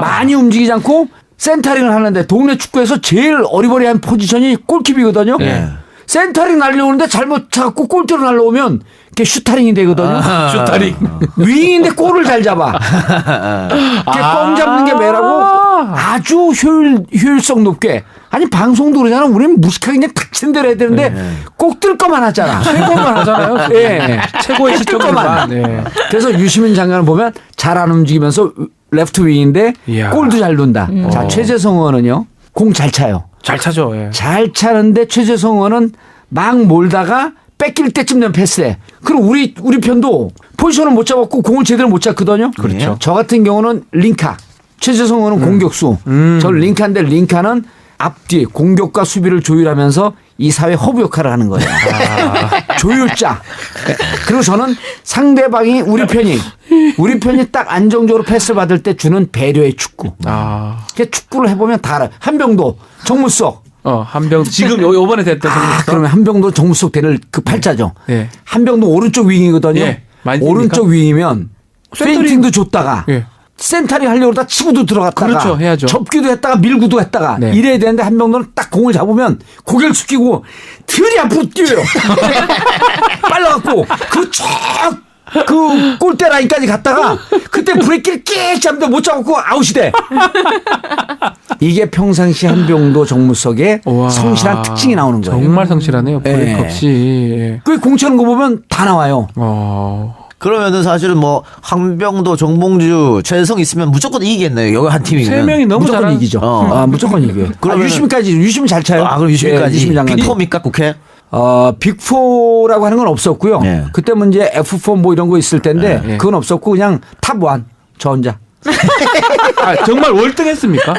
많이 움직이지 않고 센터링을 하는데 동네 축구에서 제일 어리버리한 포지션이 골킵이거든요. 예. 센터링 날려오는데 잘못 찾고 골대로 날려오면 그게 슈타링이 되거든요. 슈타링. 윙인데 골을 잘 잡아. 그게 뻥 잡는 게 뭐라고 아주 효율성 높게. 아니 방송도 그러잖아. 우리는 무식하게 그냥 탁 치는 대로 해야 되는데 꼭 뜰 거만 하잖아. 최고만 하잖아요. 예. 최고의 뜰 시점만. 네. 그래서 유시민 장관을 보면 잘 안 움직이면서 레프트 윙인데 이야. 골도 잘 넣는다. 자, 최재성 의원은요. 공 잘 차요. 잘 차죠. 예. 잘 차는데 최재성 의원은 막 몰다가 뺏길 때쯤 되면 패스해. 그럼 우리 편도 포지션을 못 잡았고 공을 제대로 못 잡거든요. 그렇죠. 저 같은 경우는 링카. 최재성 의원은 공격수. 저는 링카인데 링카는 앞뒤 공격과 수비를 조율하면서 이 사회 허브 역할을 하는 거예요. 조율자. 그리고 저는 상대방이 우리 편이 딱 안정적으로 패스 받을 때 주는 배려의 축구. 축구를 해보면 다 알아요. 한병도, 정무석. 한병 지금 요번에 됐던 그러면 한병도 정무석 되는 그 팔자죠. 네. 한병도 오른쪽 윙이거든요. 예. 많이 오른쪽 윙이면 페인팅도 줬다가 예. 센터링 하려고 다 치고도 들어갔다가 그렇죠. 해야죠. 접기도 했다가 밀고도 했다가 네. 이래야 되는데 한병도는 딱 공을 잡으면 고개를 숙이고 들이 앞으로 뛰어요. 빨라갖고 그 골대 라인까지 갔다가 그때 브레이크를 끼 잡는데 못 잡고 아웃이 돼. 이게 평상시 한병도 정무석의 성실한 특징이 나오는 거예요. 정말 성실하네요. 브레이크 없이. 예. 그 공차는 거 보면 다 나와요. 그러면은 사실은 뭐 한병도, 정봉주, 최재성 있으면 무조건 이기겠네요. 여기 한 팀이면. 세 명이 너무 무조건 잘하는. 이기죠. 무조건 이겨요. 그러면은- 유시민까지 유시민 잘 차요. 그럼 유시민까지. 유시민 장관. 빅폼입니까 국회? 빅4라고 하는 건 없었고요. 네. 그때 뭐 이제 F4 뭐 이런 거 있을 텐데 그건 없었고 그냥 탑1 저 혼자. 정말 월등했습니까?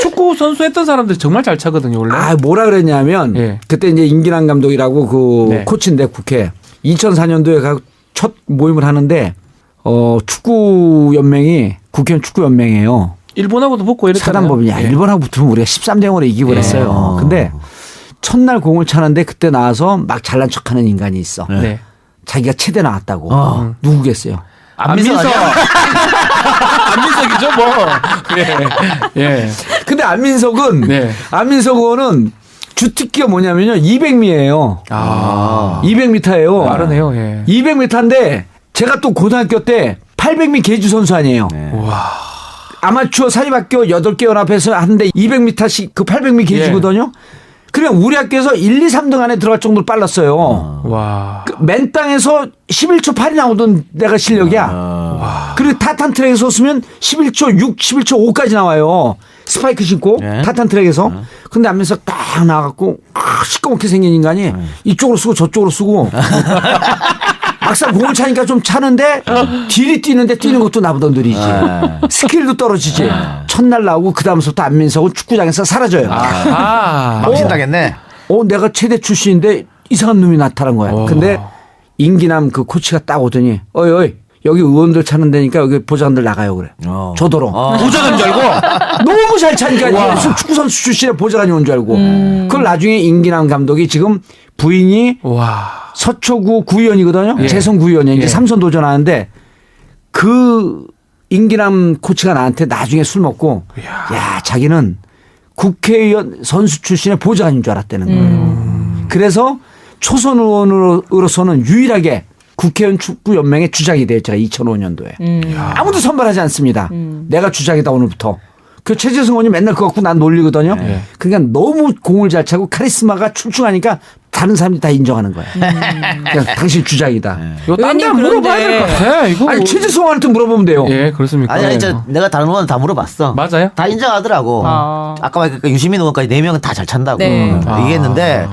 축구 선수 했던 사람들 정말 잘 차거든요, 원래. 뭐라 그랬냐면 그때 이제 임기남 감독이라고 그 코치인데 국회 2004년도에 첫 모임을 하는데 축구 연맹이 국회의원 축구 연맹이에요. 일본하고도 붙고 이랬잖아요. 사단법이냐. 일본하고 붙으면 우리가 13대 0으로 이기고 그랬어요. 근데 첫날 공을 차는데 그때 나와서 막 잘난 척하는 인간이 있어. 자기가 체대 나왔다고. 누구겠어요? 안민석. 안민석이죠, 뭐. 예. 근데 안민석은 주특기가 뭐냐면요. 200미예요. 200m예요. 빠르네요. 200m인데 제가 또 고등학교 때 800미 계주 선수 아니에요. 아마추어 사립학교 8개 연합해서 하는데 200m씩 그 800미 계주거든요. 그냥 우리 학교에서 1, 2, 3등 안에 들어갈 정도로 빨랐어요. 와. 맨 땅에서 11초 8이 나오던 내가 실력이야. 그리고 타탄 트랙에서 쓰면 11초 6, 11초 5까지 나와요. 스파이크 신고 타탄 트랙에서. 근데 안면서 딱 나와갖고 시꺼멓게 생긴 인간이 이쪽으로 쓰고 저쪽으로 쓰고 막상 공을 차니까 좀 차는데 딜이 뛰는데 뛰는 것도 나보다 느리지. 스킬도 떨어지지. 첫날 나오고 그 다음부터 안민석은 축구장에서 사라져요. 망신당했네. 내가 최대 출신인데 이상한 놈이 나타난 거야. 근데 임기남 그 코치가 딱 오더니 어이 여기 의원들 차는 데니까 여기 보좌관들 나가요 그래. 저더러. 보좌관 줄 알고? 너무 잘 차니까 무슨 축구선수 출신의 보좌관이 온 줄 알고. 그걸 나중에 임기남 감독이 지금 부인이 서초구 구의원이거든요. 재선 구의원이 이제 삼선 도전하는데 그 임기남 코치가 나한테 나중에 술 먹고 야 자기는 국회의원 선수 출신의 보좌관인 줄 알았다는 거예요. 그래서 초선 의원으로서는 유일하게 국회의원 축구연맹의 주장이 되었죠. 2005년도에. 아무도 선발하지 않습니다. 내가 주장이다 오늘부터. 그 최재성 의원이 맨날 그거 갖고 난 놀리거든요. 그러니까 너무 공을 잘 차고 카리스마가 출중하니까 다른 사람들이 다 인정하는 거야. 그냥 당신 주장이다. 이거 딴 데 물어봐야 될 것 같아. 이거. 아니 최재성 의원한테 물어보면 돼요. 예, 그렇습니까? 아니 내가 다른 의원 다 물어봤어. 맞아요? 다 인정하더라고. 아까 말했던 유시민 의원까지 4명은 다 잘 찬다고 얘기했는데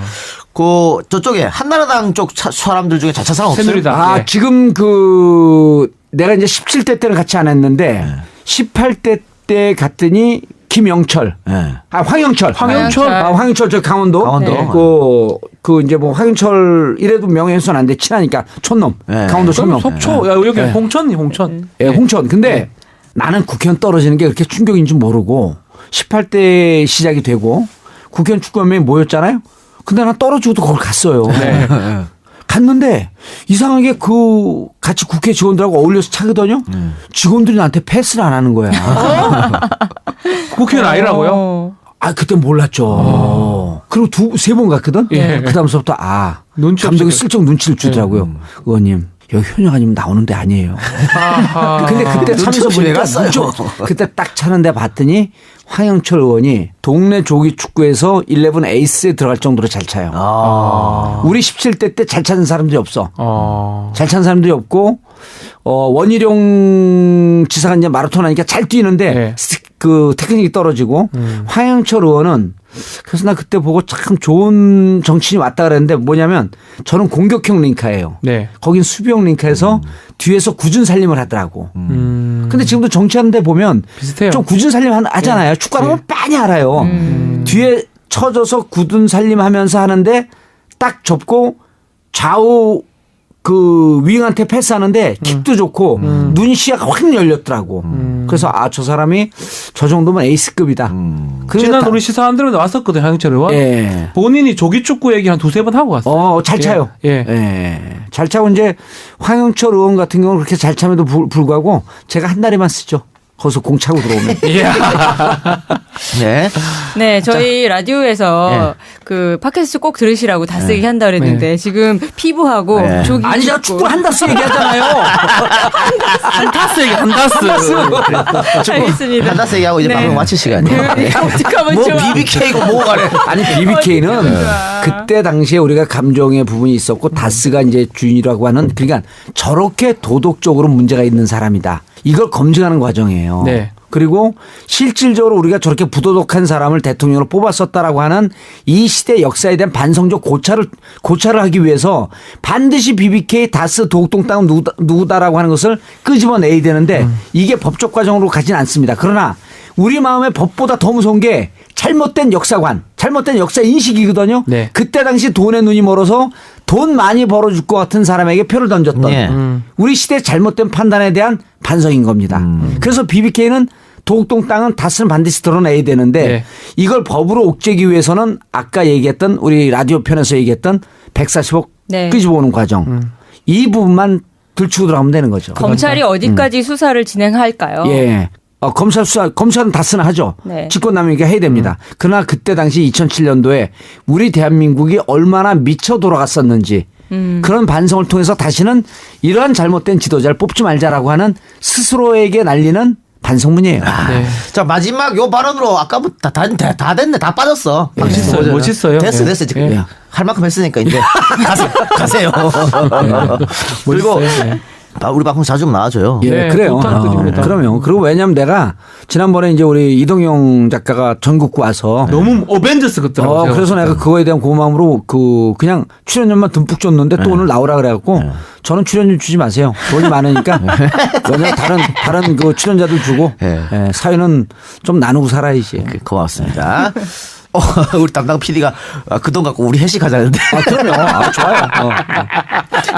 저쪽에 한나라당 쪽 사람들 중에 잘 찬 사람 없어요? 새누리당. 지금 내가 이제 17대 때는 같이 안 했는데 18대 때 갔더니 김영철, 황영철, 황영철 저 강원도. 이제 뭐 황영철 이래도 명예훼손 안 돼 친하니까 촌놈, 강원도 촌놈. 속초, 여기 홍천. 홍천. 근데 나는 국회의원 떨어지는 게 그렇게 충격인 줄 모르고 18대 시작이 되고 국회의원 축구연맹이 모였잖아요. 근데 나 떨어지고도 거기 갔어요. 갔는데 이상하게 같이 국회 직원들하고 어울려서 차거든요. 직원들이 나한테 패스를 안 하는 거야. 국회의원 아니라고요? 그때 몰랐죠. 그리고 세 번 갔거든. 그 다음서부터 감독이 슬쩍 눈치를 주더라고요. 의원님. 여기 현역아니면 나오는 데 아니에요. 근데 그때 차면서 보니까 그때 딱 차는데 봤더니 황영철 의원이 동네 조기 축구에서 11 에이스에 들어갈 정도로 잘 차요. 우리 17대 때 잘 차는 사람들이 없어. 잘 차는 사람들이 없고 원희룡 지사가 이제 마라톤 하니까 잘 뛰는데 그 테크닉이 떨어지고 황영철 의원은 그래서 나 그때 보고 참 좋은 정치인이 왔다 그랬는데 뭐냐면 저는 공격형 링카예요. 거긴 수비형 링카에서 뒤에서 굳은 살림을 하더라고. 근데 지금도 정치하는데 보면 비슷해요. 좀 굳은 살림 하잖아요. 축구하는 건 많이 알아요. 뒤에 쳐져서 굳은 살림 하면서 하는데 딱 접고 좌우 그 윙한테 패스하는데 킥도 좋고 눈 시야가 확 열렸더라고. 그래서 저 사람이 저 정도면 에이스급이다. 지난 우리 시사 안 들으면 왔었거든 황영철 의원. 본인이 조기축구 얘기 한 2-3번 하고 왔어요. 잘 차요. 잘 차고 이제 황영철 의원 같은 경우는 그렇게 잘 참에도 불구하고 제가 한 다리만 쓰죠. 거기서 공 차고 들어오면. 네, 저희 라디오에서 그 팟캐스트 꼭 들으시라고 다쓰기 한다 그랬는데 지금 피부하고 조기 아니 저 축구 한다스 얘기하잖아요. 한다스 얘기 한다스. 알겠습니다. 한다스 얘기하고 이제 방송 마칠 시간이에요. 어떡하면 뭐 좋아. BBK고 뭐가 그래. 아니 BBK는 그때 당시에 우리가 감정의 부분이 있었고 다스가 이제 주인이라고 하는 그러니까 저렇게 도덕적으로 문제가 있는 사람이다. 이걸 검증하는 과정이에요. 그리고 실질적으로 우리가 저렇게 부도덕한 사람을 대통령으로 뽑았었다라고 하는 이 시대 역사에 대한 반성적 고찰을 하기 위해서 반드시 BBK, 다스, 도곡동땅은 누구다라고 하는 것을 끄집어내야 되는데 이게 법적 과정으로 가진 않습니다. 그러나 우리 마음에 법보다 더 무서운 게 잘못된 역사관, 잘못된 역사 인식이거든요. 네. 그때 당시 돈에 눈이 멀어서 돈 많이 벌어줄 것 같은 사람에게 표를 던졌던 네. 우리 시대의 잘못된 판단에 대한 반성인 겁니다. 그래서 BBK는 도곡동 땅은 다스는 반드시 드러내야 되는데 네. 이걸 법으로 옥죄기 위해서는 아까 얘기했던 우리 라디오 편에서 얘기했던 140억 네. 끄집어오는 과정 이 부분만 들추고 들어가면 되는 거죠. 검찰이 어디까지 수사를 진행할까요? 예. 검찰은 다스는 하죠. 네. 직권남용이니까 해야 됩니다. 그러나 그때 당시 2007년도에 우리 대한민국이 얼마나 미쳐 돌아갔었는지 그런 반성을 통해서 다시는 이러한 잘못된 지도자를 뽑지 말자라고 하는 스스로에게 날리는 반성문이에요. 네. 자, 마지막 요 발언으로 아까부터 다 됐네. 다 빠졌어. 멋있어요. 멋있어요. 됐어. 지금. 네. 할 만큼 했으니까 이제 가세요. 그리고 우리 방송 자주 좀 나와줘요. 예, 네, 그래요. 그러면 그리고 왜냐하면 내가 지난번에 이제 우리 이동영 작가가 전국구 와서 너무 어벤져스 같더라고요. 그래서 내가 그거에 대한 고마움으로 그냥 출연료만 듬뿍 줬는데 또 오늘 나오라 그래갖고 저는 출연료 주지 마세요. 돈이 많으니까. 왜냐면 다른 그 출연자들 주고 사회는 좀 나누고 살아야지. 고맙습니다. 우리 담당 PD가 그 돈 갖고 우리 회식하자는데. 그럼요. 좋아요.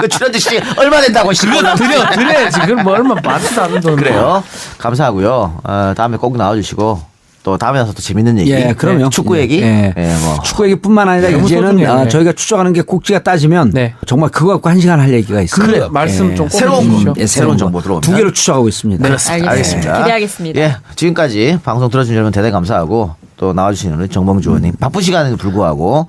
그 출연료 씨 얼마 된다고 드려야지. 그럼 뭐 얼마 많지도 않은 돈. 그래요. 감사하고요. 다음에 꼭 나와주시고 또 다음에 와서 또 재밌는 얘기. 예, 그럼요. 축구 얘기. 뭐. 축구 얘기뿐만 아니라 이제는 저희가 추적하는 게 꼭지가 따지면 정말 그거 갖고 1시간 할 얘기가 있어요. 그래 말씀 좀 새로운 정보 들어오면 2개로 추적하고 있습니다. 네, 알겠습니다. 기대하겠습니다. 예, 지금까지 방송 들어주신 여러분 대단히 감사하고 또 나와주시는 우리 정봉주 의원님 바쁜 시간에도 불구하고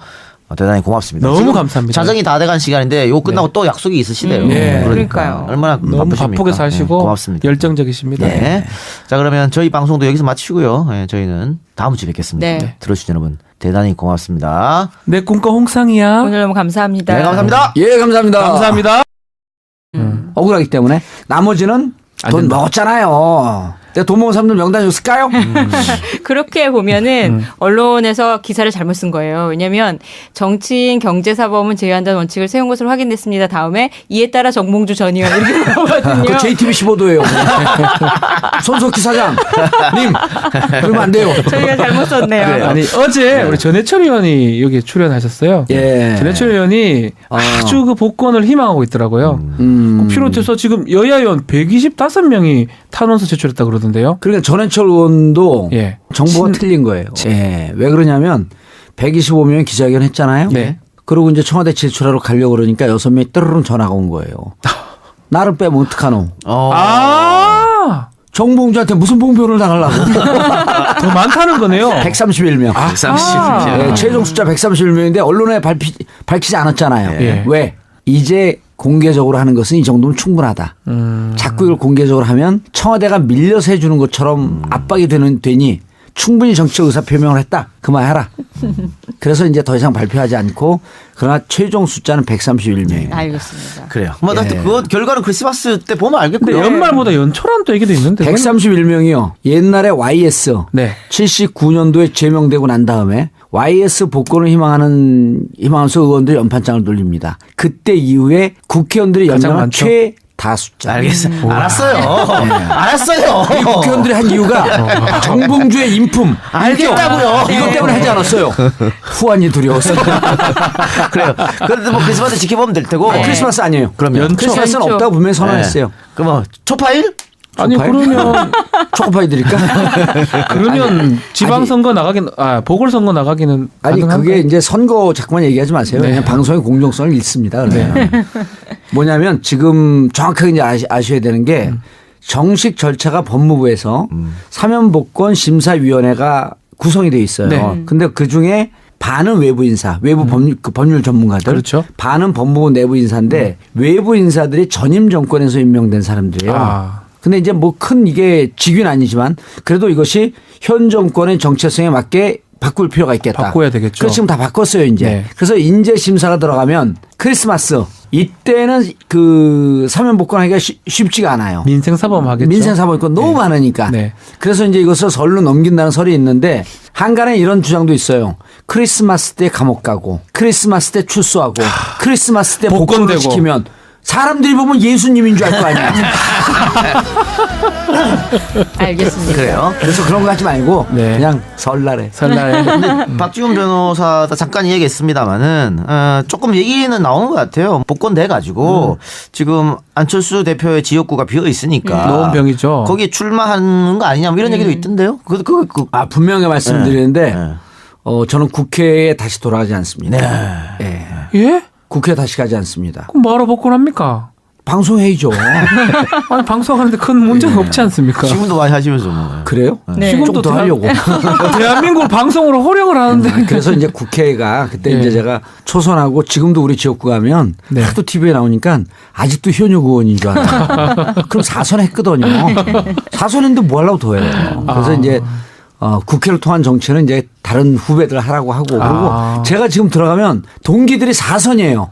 대단히 고맙습니다. 너무 감사합니다. 자정이 다 돼간 시간인데 이거 끝나고 또 약속이 있으시대요. 그러니까요. 얼마나 너무 바쁘십니까? 바쁘게 사시고 고맙습니다. 열정적이십니다. 네. 자, 그러면 저희 방송도 여기서 마치고요. 저희는 다음 주에 뵙겠습니다. 네. 들어주신 여러분 대단히 고맙습니다. 내 꿈과 홍상이야. 오늘 너무 감사합니다. 네, 감사합니다. 예, 감사합니다. 감사합니다. 억울하기 때문에 나머지는 돈 먹었잖아요. 내가 돈 먹은 사람들 명단이 없을까요? 그렇게 보면은 언론에서 기사를 잘못 쓴 거예요. 왜냐하면 정치인 경제사범은 제외한다는 원칙을 세운 것으로 확인됐습니다. 다음에 이에 따라 정봉주 전 의원 이렇게 나오거든요. 그 JTBC 보도예요. 손석희 사장님 그러면 안 돼요. 저희가 잘못 썼네요. 그래요. 아니 어제 우리 전해철 의원이 여기 출연하셨어요. 예. 전해철 의원이 아주 그 복권을 희망하고 있더라고요. 그 비롯해서 지금 여야 의원 125명이 탄원서 제출했다 그러던데요. 그러니까 전해철 의원도 예. 정보가 틀린 거예요. 예. 왜 그러냐면 125명이 기자회견 했잖아요. 네. 그리고 이제 청와대 제출하러 가려고 그러니까 6명이 떠르릉 전화가 온 거예요. 나를 빼면 어떡하노. 정봉주한테 무슨 봉변을 당하려고. 더 많다는 거네요. 131명. 131명. 최종 숫자 131명인데 언론에 밝히지 않았잖아요. 예. 왜? 이제 공개적으로 하는 것은 이 정도면 충분하다. 자꾸 이걸 공개적으로 하면 청와대가 밀려서 해주는 것처럼 압박이 되니 충분히 정치적 의사표명을 했다. 그만해라. 그래서 이제 더 이상 발표하지 않고 그러나 최종 숫자는 131명이에요. 알겠습니다. 그래요. 뭐 그거 결과는 크리스마스 때 보면 알겠고요. 연말보다 연초라는 또 얘기도 있는데. 131명이요. 옛날에 YS 네. 79년도에 제명되고 난 다음에 YS 복권을 희망하면서 의원들이 연판장을 돌립니다. 그때 이후에 국회의원들이 연명한 최다숫자. 알겠어요. 알았어요. 이 국회의원들이 한 이유가 정봉주의 인품. 알겠다고요. 이것 때문에 하지 않았어요. 후환이 두려워서. 그래요. 그래도 뭐 크리스마스 지켜보면 될 테고. 크리스마스 아니에요. 그러면 크리스마스는 연초. 없다고 분명히 선언했어요. 그럼 초파일? 아니 그러면 초코파이 드릴까? 그러면 지방선거 나가긴 보궐선거 나가기는 아니 가능한가요? 그게 이제 선거 자꾸만 얘기하지 마세요. 네. 그냥 방송의 공정성을 잃습니다. 그러면. 뭐냐면 지금 정확하게 이제 아셔야 되는 게 정식 절차가 법무부에서 사면복권 심사위원회가 구성이 돼 있어요. 네. 근데 그 중에 반은 외부 인사, 외부 법률 전문가들, 그렇죠. 반은 법무부 내부 인사인데 외부 인사들이 전임 정권에서 임명된 사람들이에요. 근데 이제 뭐 큰 이게 직위는 아니지만 그래도 이것이 현 정권의 정체성에 맞게 바꿀 필요가 있겠다. 바꿔야 되겠죠. 그래서 지금 다 바꿨어요 이제. 네. 그래서 인재 심사가 들어가면 크리스마스 이때는 그 사면 복권하기가 쉽지가 않아요. 민생사범 하겠죠. 민생사범권 너무 많으니까. 네. 그래서 이제 이것을 설로 넘긴다는 설이 있는데 한간에 이런 주장도 있어요. 크리스마스 때 감옥 가고 크리스마스 때 출소하고 크리스마스 때 복권을 복권되고. 시키면 사람들이 보면 예수님인 줄 알 거 아니야. 알겠습니다. 그래요. 그래서 그런 거 하지 말고 네. 그냥 설날에. 설날에. 근데 박지훈 변호사도 잠깐 얘기했습니다마는 조금 얘기는 나오는 것 같아요. 복권돼 가지고 지금 안철수 대표의 지역구가 비어 있으니까 노원병이죠. 거기에 출마하는 거 아니냐 뭐 이런 얘기도 있던데요. 분명히 말씀드리는데 네. 저는 국회에 다시 돌아가지 않습니다. 네. 예. 예? 국회에 다시 가지 않습니다. 그럼 뭐하러 복권합니까? 방송회의죠. 아니 방송하는데 큰 문제는 없지 않습니까? 지금도 많이 하시면서 뭐. 그래요? 네. 지금도 더 하려고. 대한민국을 방송으로 호령을 하는데. 그래서 이제 국회가 그때 네. 이제 제가 초선하고 지금도 우리 지역구 가면 네. 하도 TV에 나오니까 아직도 현역 의원인 줄 알아. 그럼 4선 했거든요. 4선 했는데 뭐 하려고 더 해요. 그래서 이제 국회를 통한 정치는 이제 다른 후배들 하라고 하고 그리고 제가 지금 들어가면 동기들이 4선이에요.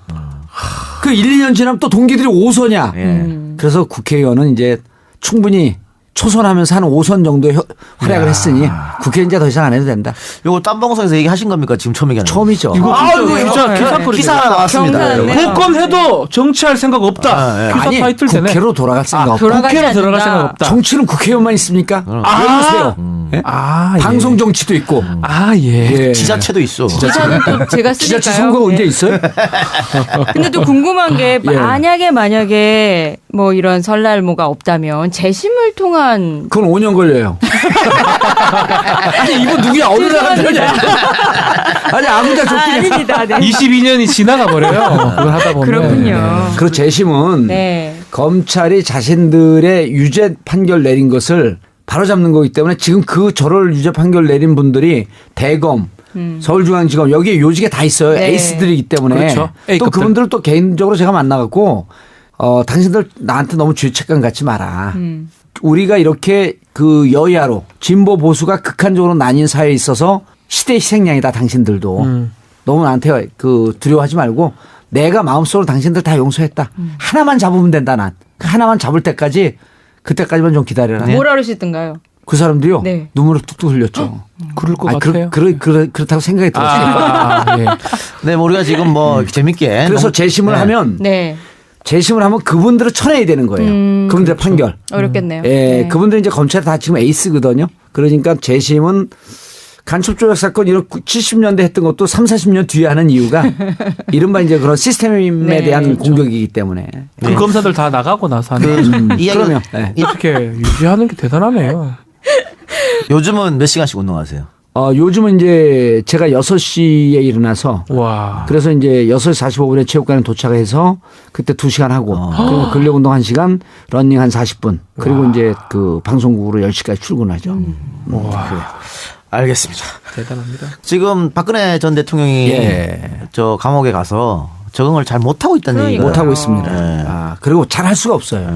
그 1, 2년 지나면 또 동기들이 5선이야. 그래서 국회의원은 이제 충분히 초선하면서 한 5선 정도의 활약을 했으니 국회 이제 더 이상 안 해도 된다. 요거 딴 방송에서 얘기하신 겁니까? 지금 처음 얘기하는 거. 처음이죠. 이거 진짜 기사 나왔습니다. 경사네. 복권해도 정치할 생각 없다. 기사 아니 타이틀 되네. 국회로 돌아갈 생각 없다. 돌아가지 국회로 들어갈 않는다. 생각 없다. 정치는 국회의원만 있습니까? 왜 그러세요? 예? 아, 예. 방송 정치도 있고. 아, 예. 예. 지자체도 있어. 기사는 또 제가 쓰니까요. 지자체 선거 언제 네. 있어요? 근데 또 궁금한 게 예. 만약에 뭐 이런 설날모가 없다면 재심을 통한 그건 5년 걸려요. 아니 이거 누구야? 어느 나라 편이야? 아니 아무자 좋긴 아닙니다. 네. 22년이 지나가 버려요. 그걸 하다 보면. 그렇군요. 그 재심은 네. 검찰이 자신들의 유죄 판결 내린 것을 바로잡는 거기 때문에 지금 그 저럴 유죄 판결 내린 분들이 대검, 서울중앙지검 여기에 요직에 다 있어요. 네. 에이스들이기 때문에 그렇죠. 또 A급들. 그분들을 또 개인적으로 제가 만나갖고 당신들 나한테 너무 죄책감 갖지 마라. 우리가 이렇게 그 여야로 진보 보수가 극한적으로 나뉜 사회에 있어서 시대 희생양이다 당신들도 너무 나한테 그 두려워하지 말고 내가 마음속으로 당신들 다 용서했다. 하나만 잡으면 된다 난. 그 하나만 잡을 때까지 그때까지만 좀 기다려라. 뭐라 그러시던가요? 그 사람들이요. 네. 눈물을 뚝뚝 흘렸죠. 그럴 것 같아요. 그렇다고 생각이 들었어요. 예. 네, 뭐 우리가 지금 뭐 재밌게. 그래서 너무- 재심을 네. 하면 네. 재심을 하면 그분들을 쳐내야 되는 거예요. 그분들의 판결. 어렵겠네요. 예, 네. 그분들 이제 검찰이 다 지금 에이스거든요. 그러니까 재심은 간첩조작 사건 이런 70년대 했던 것도 3, 40년 뒤에 하는 이유가 이른바 이제 그런 시스템에 네, 대한 그렇죠. 공격이기 때문에. 그 검사들 다 나가고 나서 하는 이야기 그러면 네. 이렇게 유지하는 게 대단하네요. 요즘은 몇 시간씩 운동하세요? 요즘은 이제 제가 6시에 일어나서 와. 그래서 이제 6시 45분에 체육관에 도착해서 그때 2시간 하고 그리고 근력 운동 1시간, 러닝 한 40분 그리고 이제 그 방송국으로 10시까지 출근하죠. 와. 알겠습니다. 대단합니다. 지금 박근혜 전 대통령이 예. 저 감옥에 가서 적응을 잘 못하고 있다는 얘기가 못 하고 있습니다. 네. 그리고 잘 할 수가 없어요.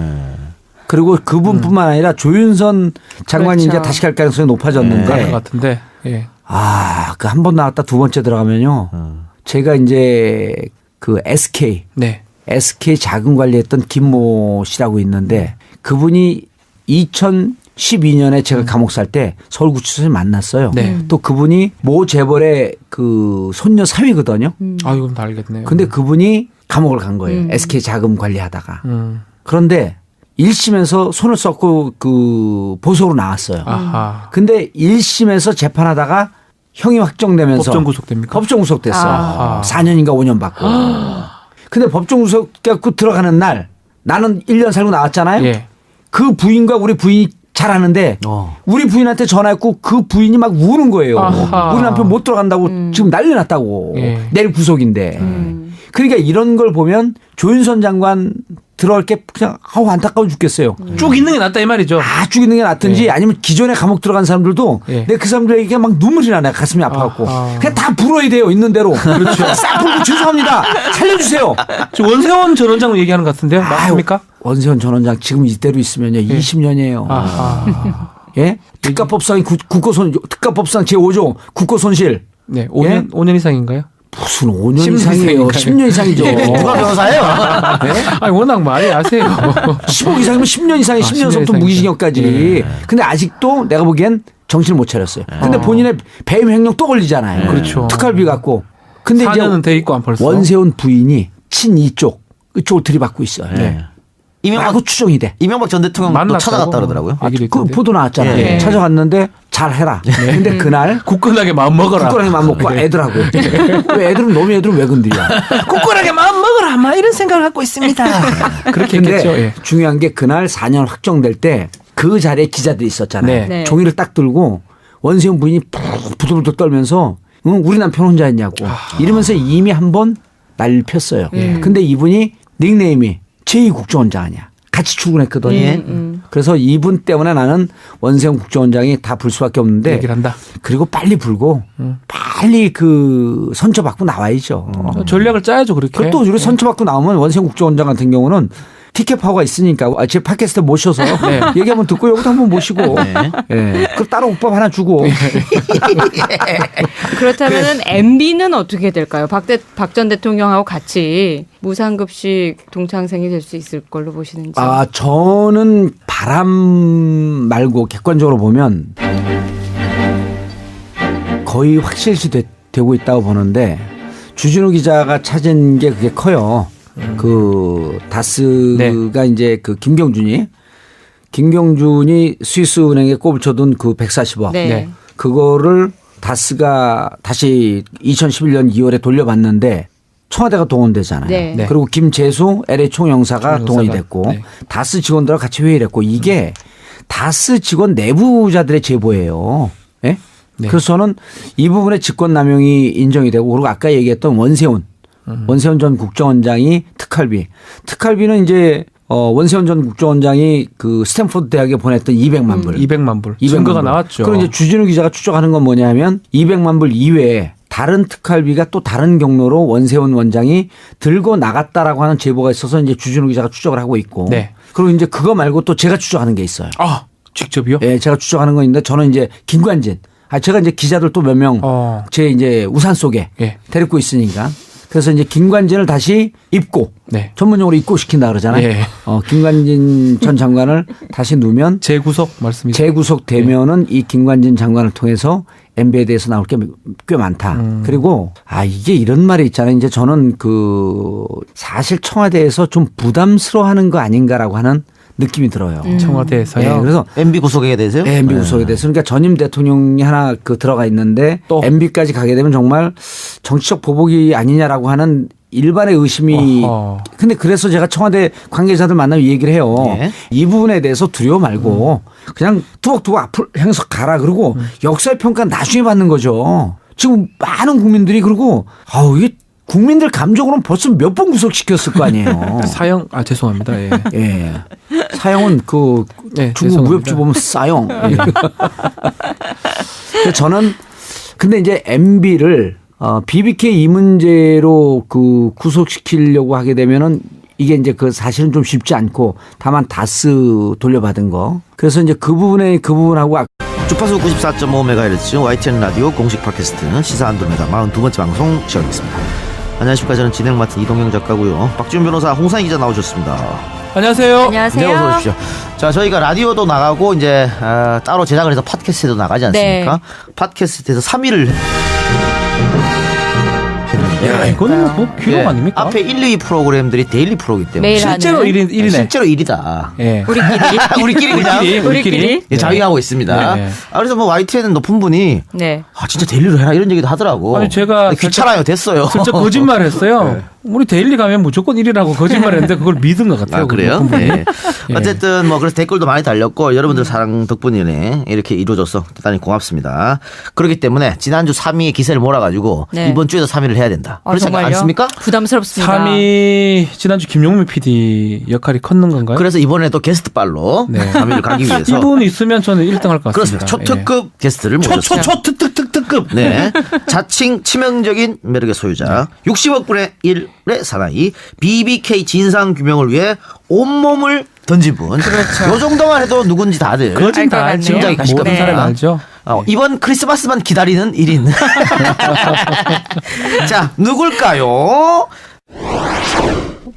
그리고 그분뿐만 아니라 조윤선 장관이 그렇죠. 이제 다시 갈 가능성이 높아졌는데 그럴 것 같은데. 예. 그 한 번 나왔다 두 번째 들어가면요. 제가 이제 그 SK 자금 관리했던 김모 씨라고 있는데 그분이 2012년에 제가 감옥 살 때 서울구치소에 만났어요. 네. 또 그분이 모 재벌의 그 손녀 사위거든요. 아유, 그럼 다 알겠네요. 근데 그분이 감옥을 간 거예요. SK 자금 관리하다가. 음. 그런데 1심에서 손을 썩고 그 보석으로 나왔어요. 아하. 근데 1심에서 재판하다가 형이 확정되면서 법정 구속됩니까? 법정 구속됐어. 아하. 4년인가 5년 받고. 근데 법정 구속 갖고 들어가는 날 나는 1년 살고 나왔잖아요. 예. 그 부인과 우리 부인이 잘 아는데 우리 부인한테 전화했고 그 부인이 막 우는 거예요. 아하. 우리 남편 못 들어간다고 지금 난리 났다고. 예. 내일 구속인데. 그러니까 이런 걸 보면 조윤선 장관 들어갈 게 그냥 안타까워 죽겠어요. 쭉 있는 게 낫다 이 말이죠. 쭉 있는 게 낫든지 예. 아니면 기존에 감옥 들어간 사람들도 예. 내가 그 사람들에게 막 눈물이 나. 내가 가슴이 아파갖고. 아하. 그냥 다 불어야 돼요. 있는 대로. 그렇죠. 싹 불고 죄송합니다. 살려주세요. 지금 원세원 전 원장 얘기하는 것 같은데요. 맞습니까? 원세훈 전 원장 지금 이대로 있으면요. 20년이에요. 아하. 예? 특가법상 국고손 특가법상 제5조 국고손실. 네, 5년 예? 5년 이상인가요? 무슨 5년 이상이에요. 10년 이상이죠. 누가 변호사예요? 네? 아니 워낙 많이 아세요. 15 이상이면 10년 이상에 10년서부터 무기징역까지. 근데 아직도 내가 보기엔 정신을 못 차렸어요. 근데 본인의 배임 횡령 또 걸리잖아요. 그렇죠. 특활비 갖고. 근데 이제 4년은 돼 있고 안 벌써. 원세훈 부인이 친이 이쪽을 들이받고 있어요. 네. 라고 추정이 돼. 이명박 전 대통령도 만났다고 찾아갔다 그러더라고요. 그 보도 나왔잖아요. 예. 찾아갔는데 잘 해라. 근데 그날 굳건하게 마음 먹어라. 굳건하게 마음 먹고 애들하고. 왜 애들은 너무 애들은 왜 건드려. 굳건하게 마음 먹어라. 아마 이런 생각을 갖고 있습니다. 그렇게 근데 했겠죠. 예. 중요한 게 그날 4년 확정될 때 그 자리에 기자들이 있었잖아요. 네. 종이를 딱 들고 원세훈 부인이 부들부들 떨면서 응, 우리 남편 혼자 했냐고 이러면서 이미 한번 난리를 폈어요. 근데 이분이 닉네임이 제2국정원장 아니야. 같이 출근했거든요. 그래서 이분 때문에 나는 원세훈 국정원장이 다 불 수밖에 없는데 얘기를 한다. 그리고 빨리 불고 빨리 그 선처받고 나와야죠. 전략을 짜야죠 그렇게. 그것도 우리 선처받고 나오면 원세훈 국정원장 같은 경우는 티켓 파워가 있으니까 제 팟캐스트 모셔서 얘기 한번 듣고 여기도 한번 모시고 예. 그럼 따로 오빠 하나 주고 그렇다면은 MB는 어떻게 될까요? 박 전 대통령하고 같이 무상급식 동창생이 될 수 있을 걸로 보시는지. 아 저는 바람 말고 객관적으로 보면 거의 확실시 되고 있다고 보는데 주진우 기자가 찾은 게 그게 커요. 그 다스가 이제 그 김경준이 스위스 은행에 꼽을 쳐둔 그 140억 네. 그거를 다스가 다시 2011년 2월에 돌려받는데 청와대가 동원되잖아요. 네. 그리고 김재수 LA 총영사가 동원이 됐고 네. 다스 직원들과 같이 회의를 했고 이게 다스 직원 내부자들의 제보예요. 예? 네. 그래서 저는 이 부분에 직권남용이 인정이 되고 그리고 아까 얘기했던 원세훈 전 국정원장이 특활비는 이제 원세훈 전 국정원장이 그 스탠포드 대학에 보냈던 200만 불. 200만 불. 200만 증거가 불. 나왔죠. 그리고 이제 주진우 기자가 추적하는 건 뭐냐면 200만 불 이외에 다른 특활비가 또 다른 경로로 원세훈 원장이 들고 나갔다라고 하는 제보가 있어서 이제 주진우 기자가 추적을 하고 있고. 네. 그리고 이제 그거 말고 또 제가 추적하는 게 있어요. 아 직접이요? 예, 제가 추적하는 거 있는데 저는 이제 김관진. 제가 이제 기자들 또 몇 명 제 이제 우산 속에 데리고 있으니까. 그래서 이제 김관진을 다시 입고 전문용어로 입고시킨다 그러잖아요. 예. 김관진 전 장관을 다시 누면 재구속 말씀이죠. 재구속되면은 이 김관진 장관을 통해서 MB에 대해서 나올 게 꽤 많다. 그리고 이게 이런 말이 있잖아요. 이제 저는 그 사실 청와대에서 좀 부담스러워하는 거 아닌가라고 하는 느낌이 들어요. 청와대에서요. 네, 그래서 MB 구속에 대해서요? 네, MB 구속에 대해서. 그러니까 전임 대통령이 하나 그 들어가 있는데 또 MB까지 가게 되면 정말 정치적 보복이 아니냐라고 하는 일반의 의심이. 근데 그래서 제가 청와대 관계자들 만나면 얘기를 해요. 네. 이 부분에 대해서 두려워 말고 그냥 뚜벅뚜벅 앞으로 향해서 가라. 그리고 역사의 평가는 나중에 받는 거죠. 지금 많은 국민들이 그리고 이게 국민들 감정으로는 벌써 몇 번 구속시켰을 거 아니에요. 사형 죄송합니다. 예. 예. 사형은 그 중국 무협지 보면 사형. 저는 근데 이제 MB를 BBK 이 문제로 그 구속시키려고 하게 되면은 이게 이제 그 사실은 좀 쉽지 않고 다만 다스 돌려받은 거. 그래서 이제 그 부분하고 주파수 94.5MHz YTN 라디오 공식 팟캐스트 시사 안드로메다 42번째 방송 시작하겠습니다. 안녕하십니까. 저는 진행 맡은 이동영 작가고요. 박지훈 변호사, 홍상희 기자 나오셨습니다. 안녕하세요. 안녕하세요. 네, 어서 오십시오. 자, 저희가 라디오도 나가고 이제 따로 제작을 해서 팟캐스트도 나가지 않습니까? 네. 팟캐스트에서 3위를 야, 이건 뭐 기록 아닙니까? 앞에 1, 2위 프로그램들이 데일리 프로이기 때문에 매일 실제로 1위네. 실제로 1위다. 예. 우리끼리 그냥 우리끼리 자위하고 있습니다. 네. 그래서 뭐 YTN은 높은 분이 진짜 데일리로 해라 이런 얘기도 하더라고. 아니 제가 귀찮아요. 됐어요. 진짜 거짓말했어요. 네. 우리 데일리 가면 무조건 1위라고 거짓말했는데 그걸 믿은 것 같아요. 그래요? 네. 예. 어쨌든 뭐 그래서 댓글도 많이 달렸고 여러분들 사랑 덕분이네 이렇게 이루어져서 대단히 고맙습니다. 그렇기 때문에 지난주 3위의 기세를 몰아가지고 이번 주에도 3위를 해야 된다. 그렇지 않습니까? 부담스럽습니다. 3위 지난주 김용민 PD 역할이 컸는 건가요? 그래서 이번에도 게스트발로 3위를 가기 위해서 이분 있으면 저는 1등 할 것 같습니다. 그렇습니다. 초특급 게스트를 모셨습니다. 초특급. 네. 자칭 치명적인 매력의 소유자 60억 분의 1의 사나이 BBK 진상 규명을 위해 온몸을 던진 분. 그렇죠. 요 정도만 해도 누군지 다들 거진 다 알죠. 짐작이 가실 모든 겁니다. 사람 알죠. 이번 크리스마스만 기다리는 1인. 자, 누굴까요?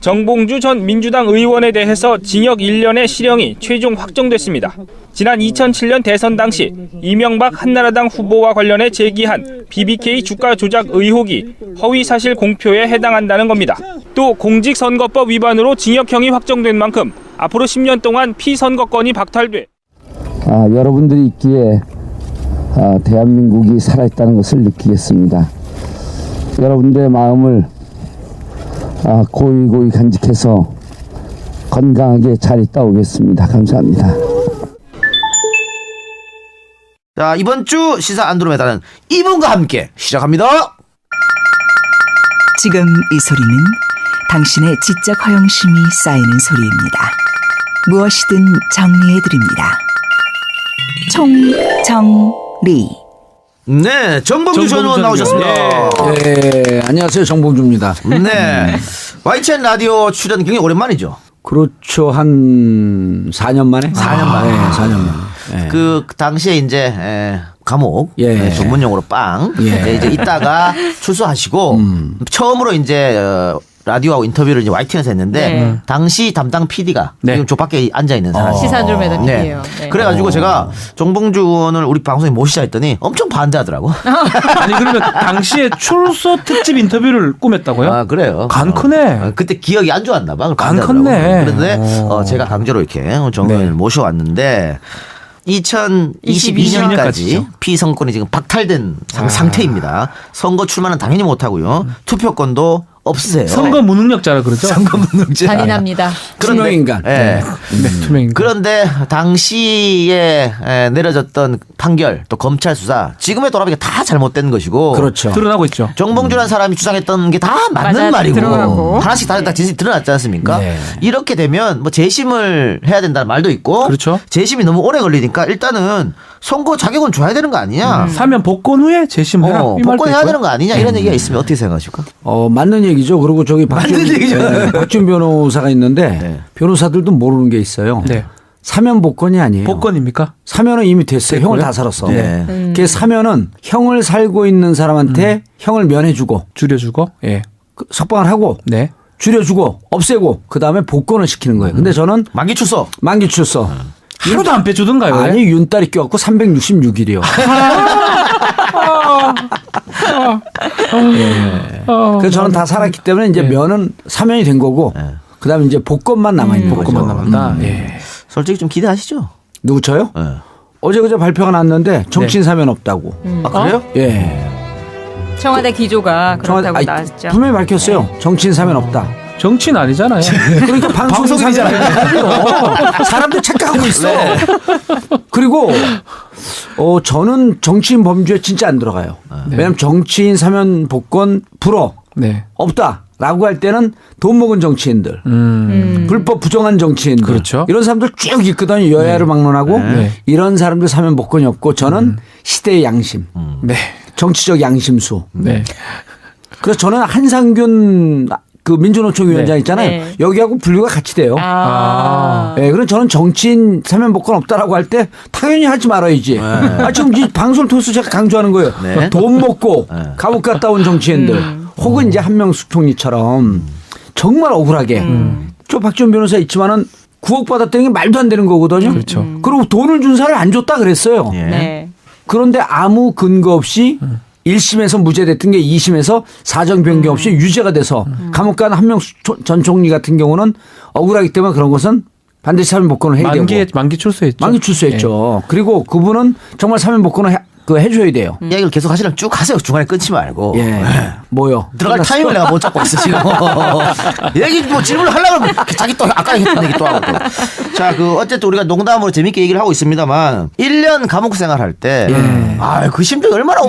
정봉주 전 민주당 의원에 대해서 징역 1년의 실형이 최종 확정됐습니다. 지난 2007년 대선 당시 이명박 한나라당 후보와 관련해 제기한 BBK 주가 조작 의혹이 허위사실 공표에 해당한다는 겁니다. 또 공직선거법 위반으로 징역형이 확정된 만큼 앞으로 10년 동안 피선거권이 박탈돼 여러분들이 있기에 대한민국이 살아있다는 것을 느끼겠습니다. 여러분들의 마음을 고이 간직해서 건강하게 잘 있다 오겠습니다. 감사합니다. 자, 이번 주 시사 안드로메다는 이분과 함께 시작합니다. 지금 이 소리는 당신의 지적 허영심이 쌓이는 소리입니다. 무엇이든 정리해드립니다. 총정리. 네, 정봉주 전 의원 나오셨습니다. 네, 안녕하세요. 정봉주입니다. 네, YTN 라디오 출연 굉장히 오랜만이죠. 그렇죠. 한 4년 만에? 4년 만에. 네, 4년 만에. 네. 그 당시에 이제 감옥 전문용어로 빵 이제 있다가 출소하시고 처음으로 이제 라디오하고 인터뷰를 이제 YTN에서 했는데 당시 담당 PD가 지금 저 밖에 앉아 있는 사람. 시사 안드로메다 PD예요. 네. 그래가지고 제가 정봉주 의원을 우리 방송에 모시자 했더니 엄청 반대하더라고. 아니 그러면 당시에 출소 특집 인터뷰를 꾸몄다고요? 아, 그래요. 간 크네. 그때 기억이 안 좋았나 봐. 간 컸네. 그런데 제가 강제로 이렇게 정 의원을 모셔왔는데 2022년까지 피선거권이 지금 박탈된 상태입니다. 선거 출마는 당연히 못하고요. 투표권도 없으세요. 선거 무능력자라 그러죠. 선거 무능력자. 잔인합니다. 투명인간. 투명인간. 그런데 당시에 내려졌던 판결 또 검찰 수사 지금에 돌아보니까 다 잘못된 것이고. 그렇죠. 드러나고 있죠. 정봉주라는 사람이 주장했던 게 다 맞는 말이고 드러나고. 하나씩 다 진실이 드러났지 않습니까? 네. 이렇게 되면 뭐 재심을 해야 된다는 말도 있고. 그렇죠. 재심이 너무 오래 걸리니까 일단은 선거 자격은 줘야 되는 거 아니냐. 사면 복권 후에 재심해라. 이 말도 복권해야 있고요. 되는 거 아니냐 이런 얘기가 있으면 어떻게 생각하십니까? 맞는 얘기죠. 그리고 저기 박준 변호사가 있는데 네. 변호사들도 모르는 게 있어요. 네. 사면 복권이 아니에요. 복권입니까? 사면은 이미 됐어요. 형을 다 살았어. 네. 그 사면은 형을 살고 있는 사람한테 형을 면해주고 줄여주고. 예. 석방을 하고 네. 줄여주고 없애고 그 다음에 복권을 시키는 거예요. 근데 저는 만기 출소. 만기 출소. 하루도 안 빼주던가요? 아니 윤달이 껴갖고 366일이요. 그래서 저는 다 살았기 때문에 이제 면은 사면이 된 거고 그다음에 이제 복권만 남아 있는 거죠. 복권만 남았다. 예. 솔직히 좀 기대하시죠? 누구 저요? 네. 어제 그제 발표가 났는데 정치인 사면 없다고. 아, 그래요? 예. 청와대 기조가 그렇다고 아니, 나왔죠. 분명히 밝혔어요. 정치인 사면 없다. 정치는 아니잖아요. 그러니까 방송이잖아요. 사람들 착각하고 있어. 그리고 저는 정치인 범주에 진짜 안 들어가요. 왜냐하면 정치인 사면 복권 불어 없다라고 할 때는 돈 먹은 정치인들, 불법 부정한 정치인들, 그렇죠. 이런 사람들 쭉 있거든요. 여야를 막론하고 이런 사람들 사면 복권이 없고 저는 시대의 양심, 정치적 양심수. 그래서 저는 한상균 그 민주노총 위원장 있잖아요. 여기하고 분류가 같이 돼요. 네, 그럼 저는 정치인 사면 복권 없다라고 할 때 당연히 하지 말아야지. 지금 이 방송을 통해서 제가 강조하는 거예요. 돈 먹고 감옥 갔다 온 정치인들 혹은 이제 한명숙 총리처럼 정말 억울하게 저 박지원 변호사 있지만은 9억 받았다는 게 말도 안 되는 거거든요. 그렇죠. 그리고 돈을 준 사람이 안 줬다 그랬어요. 그런데 아무 근거 없이 1심에서 무죄됐던 게 2심에서 사정 변경 없이 유죄가 돼서 감옥 간 한명숙 전 총리 같은 경우는 억울하기 때문에 그런 것은 반드시 사면 복권을 해야 되고. 만기 출소했죠. 만기 출소했죠. 그리고 그분은 정말 사면 복권을 해줘야 돼요. 이야기를 계속 하시려면 쭉 하세요. 중간에 끊지 말고. 뭐요? 들어갈 타임을 내가 못 잡고 있어 지금. 얘기 뭐 질문을 하려고 하면 자기 또 아까 했던 얘기 또 하고 또. 자, 그 어쨌든 우리가 농담으로 재밌게 얘기를 하고 있습니다만 1년 감옥 생활할 때 그 심정이 얼마나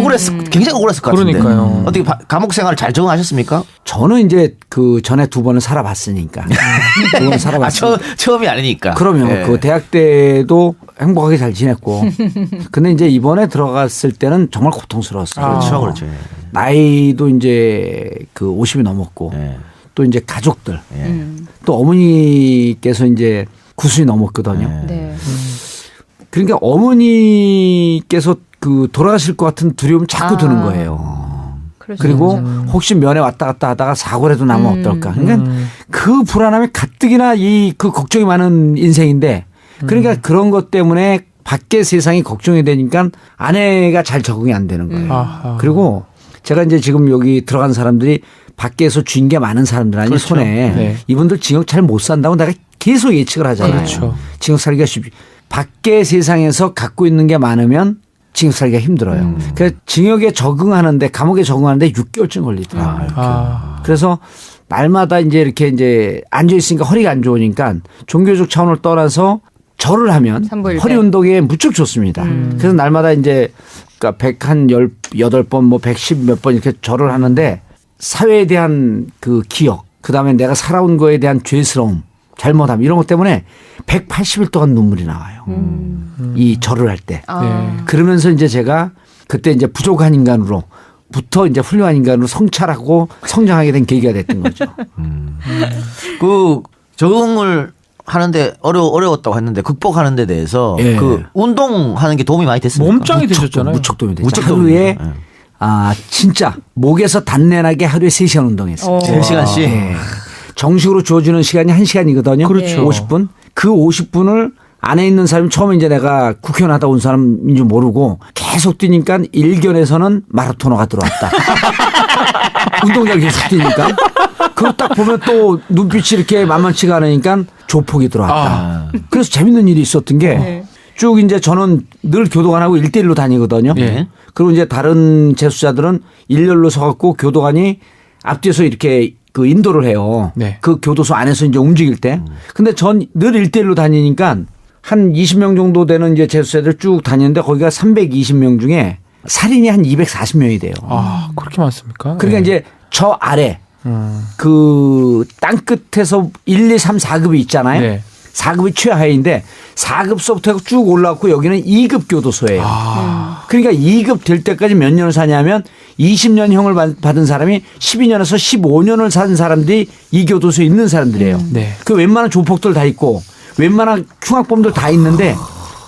굉장히 억울했을 것 같은데. 그러니까요. 어떻게 감옥 생활을 잘 적응하셨습니까? 저는 이제 그 전에 2번을 살아봤으니까. 2번 살아봤으니까. 처음이 아니니까. 그러면 그 대학 때도 행복하게 잘 지냈고. 근데 이제 이번에 들어갔을 때는 정말 고통스러웠어요. 그렇죠. 나이도 이제 그 50이 넘었고 또 이제 가족들 또 어머니께서 이제 90이 넘었거든요. 그러니까 어머니께서 그 돌아가실 것 같은 두려움 자꾸 드는 거예요. 그리고 혹시 면회 왔다 갔다 하다가 사고라도 나면 어떨까. 그러니까 그 불안함이 가뜩이나 그 걱정이 많은 인생인데 그러니까 그런 것 때문에 밖의 세상이 걱정이 되니까 아내가 잘 적응이 안 되는 거예요. 그리고 제가 이제 지금 여기 들어간 사람들이 밖에서 쥔 게 많은 사람들 아니 그렇죠. 손에 네. 이분들 징역 잘 못 산다고 내가 계속 예측을 하잖아요. 그렇죠. 징역 살기가 쉽지. 밖의 세상에서 갖고 있는 게 많으면 징역 살기가 힘들어요. 그래서 징역에 적응하는데 감옥에 적응하는데 6개월쯤 걸리더라고요. 그래서 날마다 이제 이렇게 이제 앉아 있으니까 허리가 안 좋으니까 종교적 차원을 떠나서 절을 하면 허리 운동에 무척 좋습니다. 그래서 날마다 이제 그러니까 118번 뭐 110 몇 번 이렇게 절을 하는데 사회에 대한 그 기억, 그다음에 내가 살아온 거에 대한 죄스러움, 잘못함 이런 것 때문에 180일 동안 눈물이 나와요. 이 절을 할 때. 그러면서 이제 제가 그때 이제 부족한 인간으로부터 이제 훌륭한 인간으로 성찰하고 성장하게 된 계기가 됐던 거죠. 그 적응을 하는데 어려웠다고 했는데 극복하는 데 대해서 예. 그 운동하는 게 도움이 많이 됐습니까? 몸짱이 되셨잖아요. 무척 도움이 됐죠. 무척 하루에 도움이. 진짜 목에서 단내나게 하루에 3시간 운동했어요. 3시간씩. 네. 정식으로 주어지는 시간이 1시간이거든요. 그렇죠. 50분. 그 50분을 안에 있는 사람이 처음에 이제 내가 국회의원 하다 온 사람인 줄 모르고 계속 뛰니까 일견에서는 마라토너가 들어왔다. 운동장 계속 뛰니까. 그거 딱 보면 또 눈빛이 이렇게 만만치가 않으니까 조폭이 들어왔다. 그래서 재밌는 일이 있었던 게 쭉 이제 저는 늘 교도관하고 1대1로 다니거든요. 네. 그리고 이제 다른 재수자들은 일렬로 서갖고 교도관이 앞뒤에서 이렇게 그 인도를 해요. 네. 그 교도소 안에서 이제 움직일 때. 근데 전 늘 1대1로 다니니까 한 20명 정도 되는 이제 재수자들 쭉 다니는데 거기가 320명 중에 살인이 한 240명이 돼요. 그렇게 많습니까? 그러니까 이제 저 아래 그 땅끝에서 1, 2, 3, 4급이 있잖아요. 네. 4급이 최하위인데 4급서부터 쭉 올라왔고 여기는 2급 교도소예요. 그러니까 2급 될 때까지 몇 년을 사냐면 20년 형을 받은 사람이 12년에서 15년을 산 사람들이 이 교도소에 있는 사람들이에요. 네. 그 웬만한 조폭들 다 있고 웬만한 흉악범들 다 있는데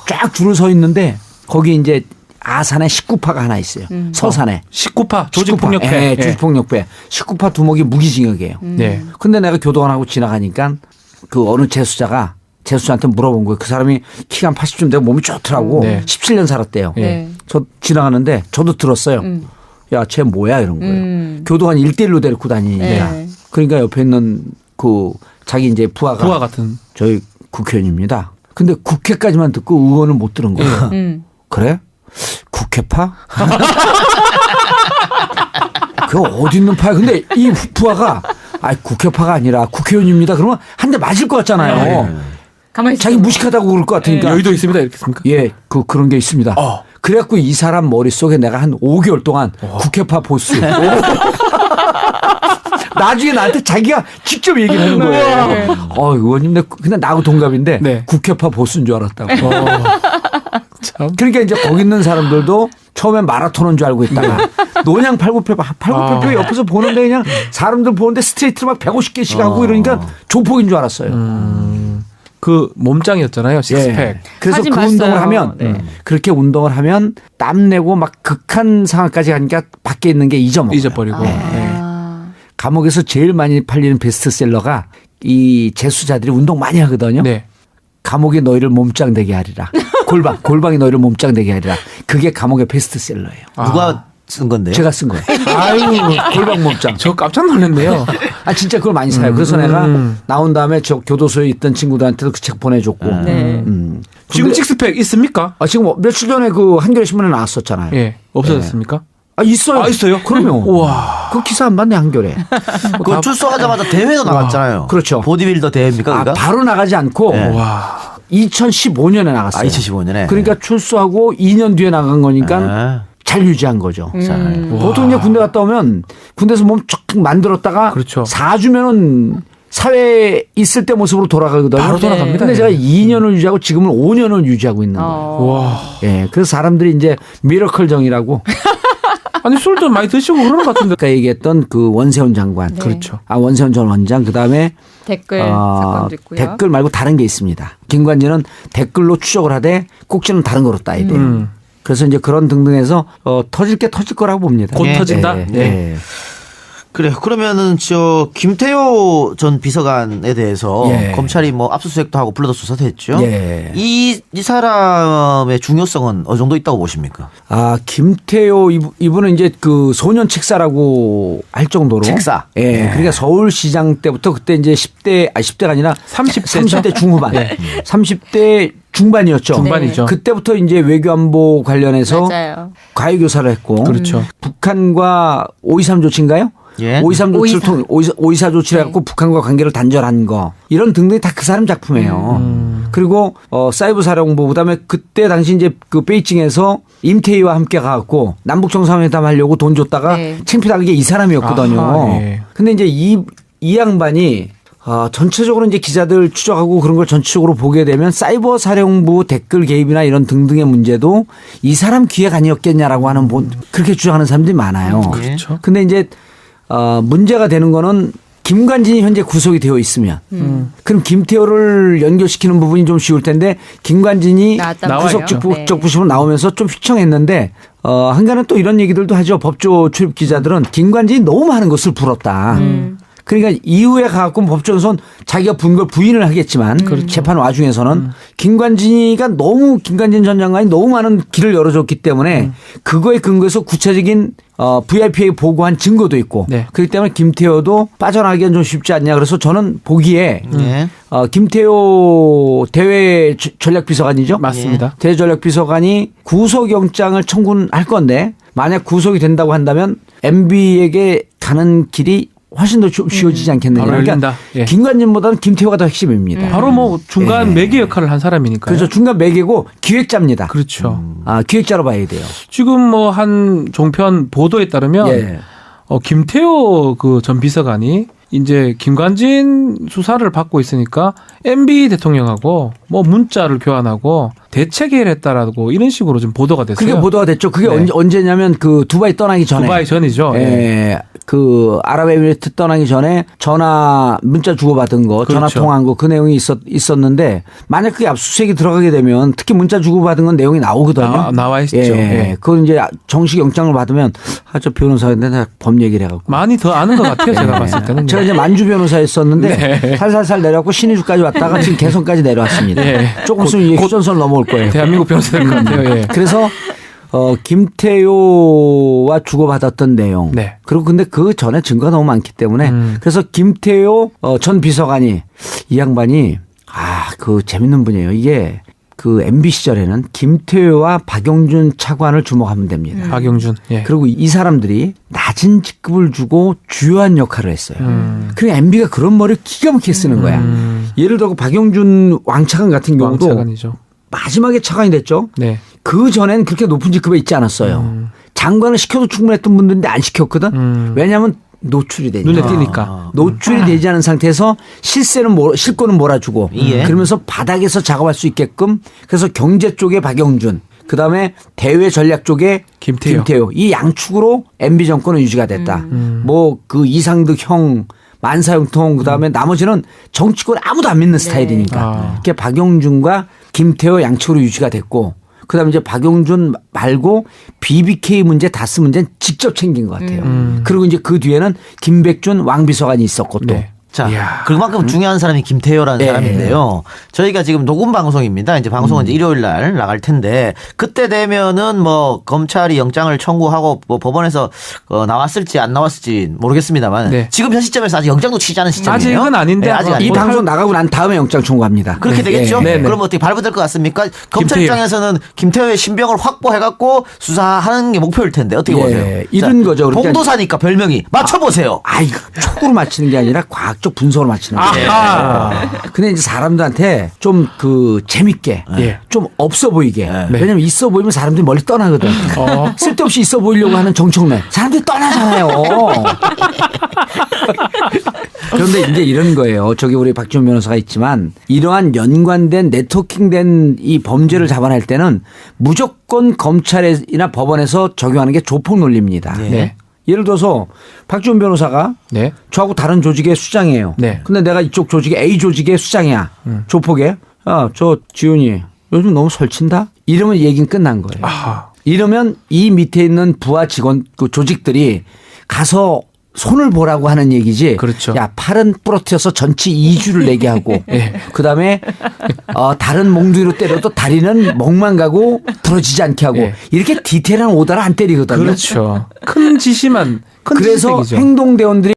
쫙 줄을 서 있는데 거기 이제 아산에 19파가 하나 있어요. 서산에. 19파 조직폭력회. 네, 조직폭력배. 19파 두목이 무기징역이에요. 네. 근데 내가 교도관하고 지나가니까 그 어느 재수자한테 물어본 거예요. 그 사람이 키가 한 80쯤 되고 몸이 좋더라고. 네. 17년 살았대요. 네. 저 지나가는데 저도 들었어요. 야, 쟤 뭐야 이런 거예요. 교도관 1대1로 데리고 다니니까. 네. 그러니까 옆에 있는 그 자기 이제 부하 같은. 저희 국회의원입니다. 근데 국회까지만 듣고 의원을 못 들은 거야. 그래? 국회파? 그 어디 있는 파야? 근데 이 부하가 국회파가 아니라 국회의원입니다. 그러면 한 대 맞을 것 같잖아요. 가만히 자기 무식하다고 그럴 것 같으니까. 여의도 있습니다. 이렇게 습니까? 예, 그런 게 있습니다. 그래갖고 이 사람 머릿속에 내가 한 5개월 동안 국회파 보스. 나중에 나한테 자기가 직접 얘기를 하는 거예요. 의원님, 그냥 나하고 동갑인데 네. 국회파 보스인 줄 알았다고. 그러니까 이제 거기 있는 사람들도 처음엔 마라톤인 줄 알고 있다가 노냥 팔굽혀펴 옆에서 보는데 그냥 사람들 보는데 스트레이트를 막 150개씩 하고 이러니까 조폭인 줄 알았어요. 그 몸짱이었잖아요. 식스팩. 예. 그래서 사진 그 봤어요. 운동을 하면 그렇게 운동을 하면 땀 내고 막 극한 상황까지 가니까 밖에 있는 게 잊어버리고. 네. 감옥에서 제일 많이 팔리는 베스트셀러가 이 재수자들이 운동 많이 하거든요. 네. 감옥이 너희를 몸짱 되게 하리라. 골방이 너희를 몸짱 되게 하리라. 그게 감옥의 베스트셀러예요. 누가 쓴 건데요? 제가 쓴 거예요. 아유, 골방 몸짱. 저 깜짝 놀랐네요. 진짜 그걸 많이 사요. 그래서 내가 나온 다음에 저 교도소에 있던 친구들한테도 그 책 보내줬고. 지금 식스팩 있습니까? 지금 며칠 전에 그 한겨레 신문에 나왔었잖아요. 예. 없어졌습니까? 있어요. 있어요? 그럼요. 우와. 그 기사 안 봤네, 한겨레. 그 출소하자마자 대회도 나갔잖아요. 그렇죠. 보디빌더 대회입니까? 그러니까? 바로 나가지 않고 네. 와. 2015년에 나갔어요. 2015년에. 그러니까 출소하고 2년 뒤에 나간 거니까 잘 유지한 거죠. 보통 이제 군대 갔다 오면 군대에서 몸 쫙 만들었다가 그렇죠. 4주면은 사회에 있을 때 모습으로 돌아가거든요. 바로 돌아갑니다. 근데 제가 2년을 유지하고 지금은 5년을 유지하고 있는 거예요. 와. 예, 그래서 사람들이 이제 미러클 정이라고 아니 술도 많이 드시고 그러는 것 같은데. 아까 얘기했던 그 원세훈 장관. 네. 그렇죠. 원세훈 전 원장. 그다음에 댓글 사건도 있고요. 댓글 말고 다른 게 있습니다. 김관진은 댓글로 추적을 하되 꼭지는 다른 거로 따야 돼요. 그래서 이제 그런 등등해서 터질 게 터질 거라고 봅니다. 곧 터진다. 예. 그래요. 그러면은 김태효 전 비서관에 대해서 검찰이 뭐 압수수색도 하고 불러다 수사도 했죠. 이 사람의 중요성은 어느 정도 있다고 보십니까? 김태효 이분은 이제 그 소년 책사라고 할 정도로 책사. 그러니까 서울시장 때부터 그때 이제 10대가 아니라 30대 중후반. 30대 중반이었죠. 중반이죠. 그때부터 이제 외교안보 관련해서 맞아요. 과외교사를 했고 그렇죠. 북한과 5.23 조치인가요? 5.23 조치를 통해 5.24 조치를 해갖고 북한과 관계를 단절한 거 이런 등등이 다 그 사람 작품이에요. 그리고 사이버 사령부 그다음에 그때 당시 이제 그 베이징에서 임태희와 함께 가갖고 남북 정상회담 하려고 돈 줬다가 창피하게 이 사람이었거든요. 근데 이제 이 양반이 전체적으로 이제 기자들 추적하고 그런 걸 전체적으로 보게 되면 사이버 사령부 댓글 개입이나 이런 등등의 문제도 이 사람 기획 아니었겠냐라고 하는 그렇게 주장하는 사람들이 많아요. 그렇죠. 근데 이제 문제가 되는 거는 김관진이 현재 구속이 되어 있으면 그럼 김태효를 연결시키는 부분이 좀 쉬울 텐데 김관진이 구속 부심으로 나오면서 좀 휘청했는데 한간은 또 이런 얘기들도 하죠. 법조 출입 기자들은 김관진이 너무 많은 것을 불었다. 그러니까 이후에 가갖고 법조에서는 자기가 분 걸 부인을 하겠지만 재판 와중에서는 김관진 전 장관이 너무 많은 길을 열어줬기 때문에 그거에 근거해서 구체적인 VIP에 보고한 증거도 있고 그렇기 때문에 김태효도 빠져나가기는 좀 쉽지 않냐. 그래서 저는 보기에 김태효 대외 전략비서관이죠. 맞습니다. 대외 전략비서관이 구속영장을 청구할 건데 만약 구속이 된다고 한다면 MB에게 가는 길이 훨씬 더 쉬워지지 않겠느냐. 그러니까 김관진보다는 김태효가 더 핵심입니다. 바로 뭐 중간 매개 역할을 한 사람이니까요. 그렇죠. 중간 매개고 기획자입니다. 그렇죠. 기획자로 봐야 돼요. 지금 뭐 한 종편 보도에 따르면 김태효 그 전 비서관이 이제 김관진 수사를 받고 있으니까 MB 대통령하고 뭐 문자를 교환하고 대책회의를 했다라고 이런 식으로 좀 보도가 됐어요. 그게 보도가 됐죠. 그게 언제냐면 그 두바이 떠나기 전에. 두바이 전이죠. 그 아랍에미리트 떠나기 전에 문자 주고받은 거, 전화 통화한 거 그 내용이 있었는데 만약 그게 압수수색이 들어가게 되면 특히 문자 주고받은 건 내용이 나오거든요. 나와 있죠. 그건 이제 정식 영장을 받으면 저 변호사인데 나 법 얘기를 해갖고 많이 더 아는 것 같아요. 제가 봤을 때는. 제가 이제 만주 변호사였었는데 살살살 내려왔고 신의주까지 왔다가 지금 개성까지 내려왔습니다. 조금 있으면 이제 휴전선 넘어올 거예요. 대한민국 변호사 될 것 같아요. 그래서 김태효와 주고받았던 내용. 그리고 근데 그 전에 증거가 너무 많기 때문에 그래서 김태효 전 비서관이 이 양반이 그 재밌는 분이에요. 이게 그 MB 시절에는 김태효와 박영준 차관을 주목하면 됩니다. 박영준. 그리고 이 사람들이 낮은 직급을 주고 주요한 역할을 했어요. 그러니까 MB가 그런 머리를 기가 막히게 쓰는 거야. 예를 들어 박영준 왕차관 같은 경우도 왕차관이죠. 마지막에 차관이 됐죠. 그 전엔 그렇게 높은 직급에 있지 않았어요. 장관을 시켜도 충분했던 분들인데 안 시켰거든. 왜냐하면 노출이 되니까. 눈에 띄니까. 노출이 되지 않은 상태에서 실권은 몰아주고 그러면서 바닥에서 작업할 수 있게끔 그래서 경제 쪽에 박영준 그다음에 대외 전략 쪽에 김태효 이 양축으로 MB 정권은 유지가 됐다. 뭐 그 이상득 형 만사형통 그다음에 나머지는 정치권 아무도 안 믿는 스타일이니까. 그게 박영준과 김태효 양측으로 유지가 됐고 그다음에 이제 박영준 말고 BBK 문제 다스 문제는 직접 챙긴 것 같아요. 그리고 이제 그 뒤에는 김백준 왕비서관이 있었고 또. 자, 그만큼 중요한 사람이 김태효라는 사람인데요. 저희가 지금 녹음 방송입니다. 이제 방송은 이제 일요일 날 나갈 텐데 그때 되면은 뭐 검찰이 영장을 청구하고 뭐 법원에서 나왔을지 안 나왔을지 모르겠습니다만 지금 현 시점에서 아직 영장도 치지 않은 시점이에요. 아직은 아닌데 이 방송 나가고 난 다음에 영장 청구합니다. 그렇게 되겠죠. 그럼 어떻게 발부될 것 같습니까? 검찰 입장에서는 김태효의 신병을 확보해갖고 수사하는 게 목표일 텐데 어떻게 보세요? 이런 거죠. 봉도사니까 별명이 맞춰보세요. 이거 촉으로 맞히는 게 아니라 과학적 과학적 분석을 맞추는 거예요. 근데 이제 사람들한테 좀 그 재밌게 좀 없어 보이게. 왜냐면 있어 보이면 사람들이 멀리 떠나거든. 쓸데없이 있어 보이려고 하는 정청래. 사람들이 떠나잖아요. 그런데 이제 이런 거예요. 저기 우리 박지원 변호사가 있지만 이러한 연관된 네트워킹된 이 범죄를 잡아낼 때는 무조건 검찰이나 법원에서 적용하는 게 조폭 논리입니다. 네. 예를 들어서 박지원 변호사가 저하고 다른 조직의 수장이에요. 근데 내가 이쪽 조직의 A 조직의 수장이야. 조폭에. 저 지훈이 요즘 너무 설친다? 이러면 얘기는 끝난 거예요. 이러면 이 밑에 있는 부하 직원 그 조직들이 가서 손을 보라고 하는 얘기지. 그렇죠. 야, 팔은 부러뜨려서 전치 2주를 내게 하고 그다음에 다른 몽둥이로 때려도 다리는 멍만 가고 부러지지 않게 하고 이렇게 디테일한 오더를 안 때리거든요. 그렇죠. 큰 지시만 큰 그래서 지시이죠. 행동대원들이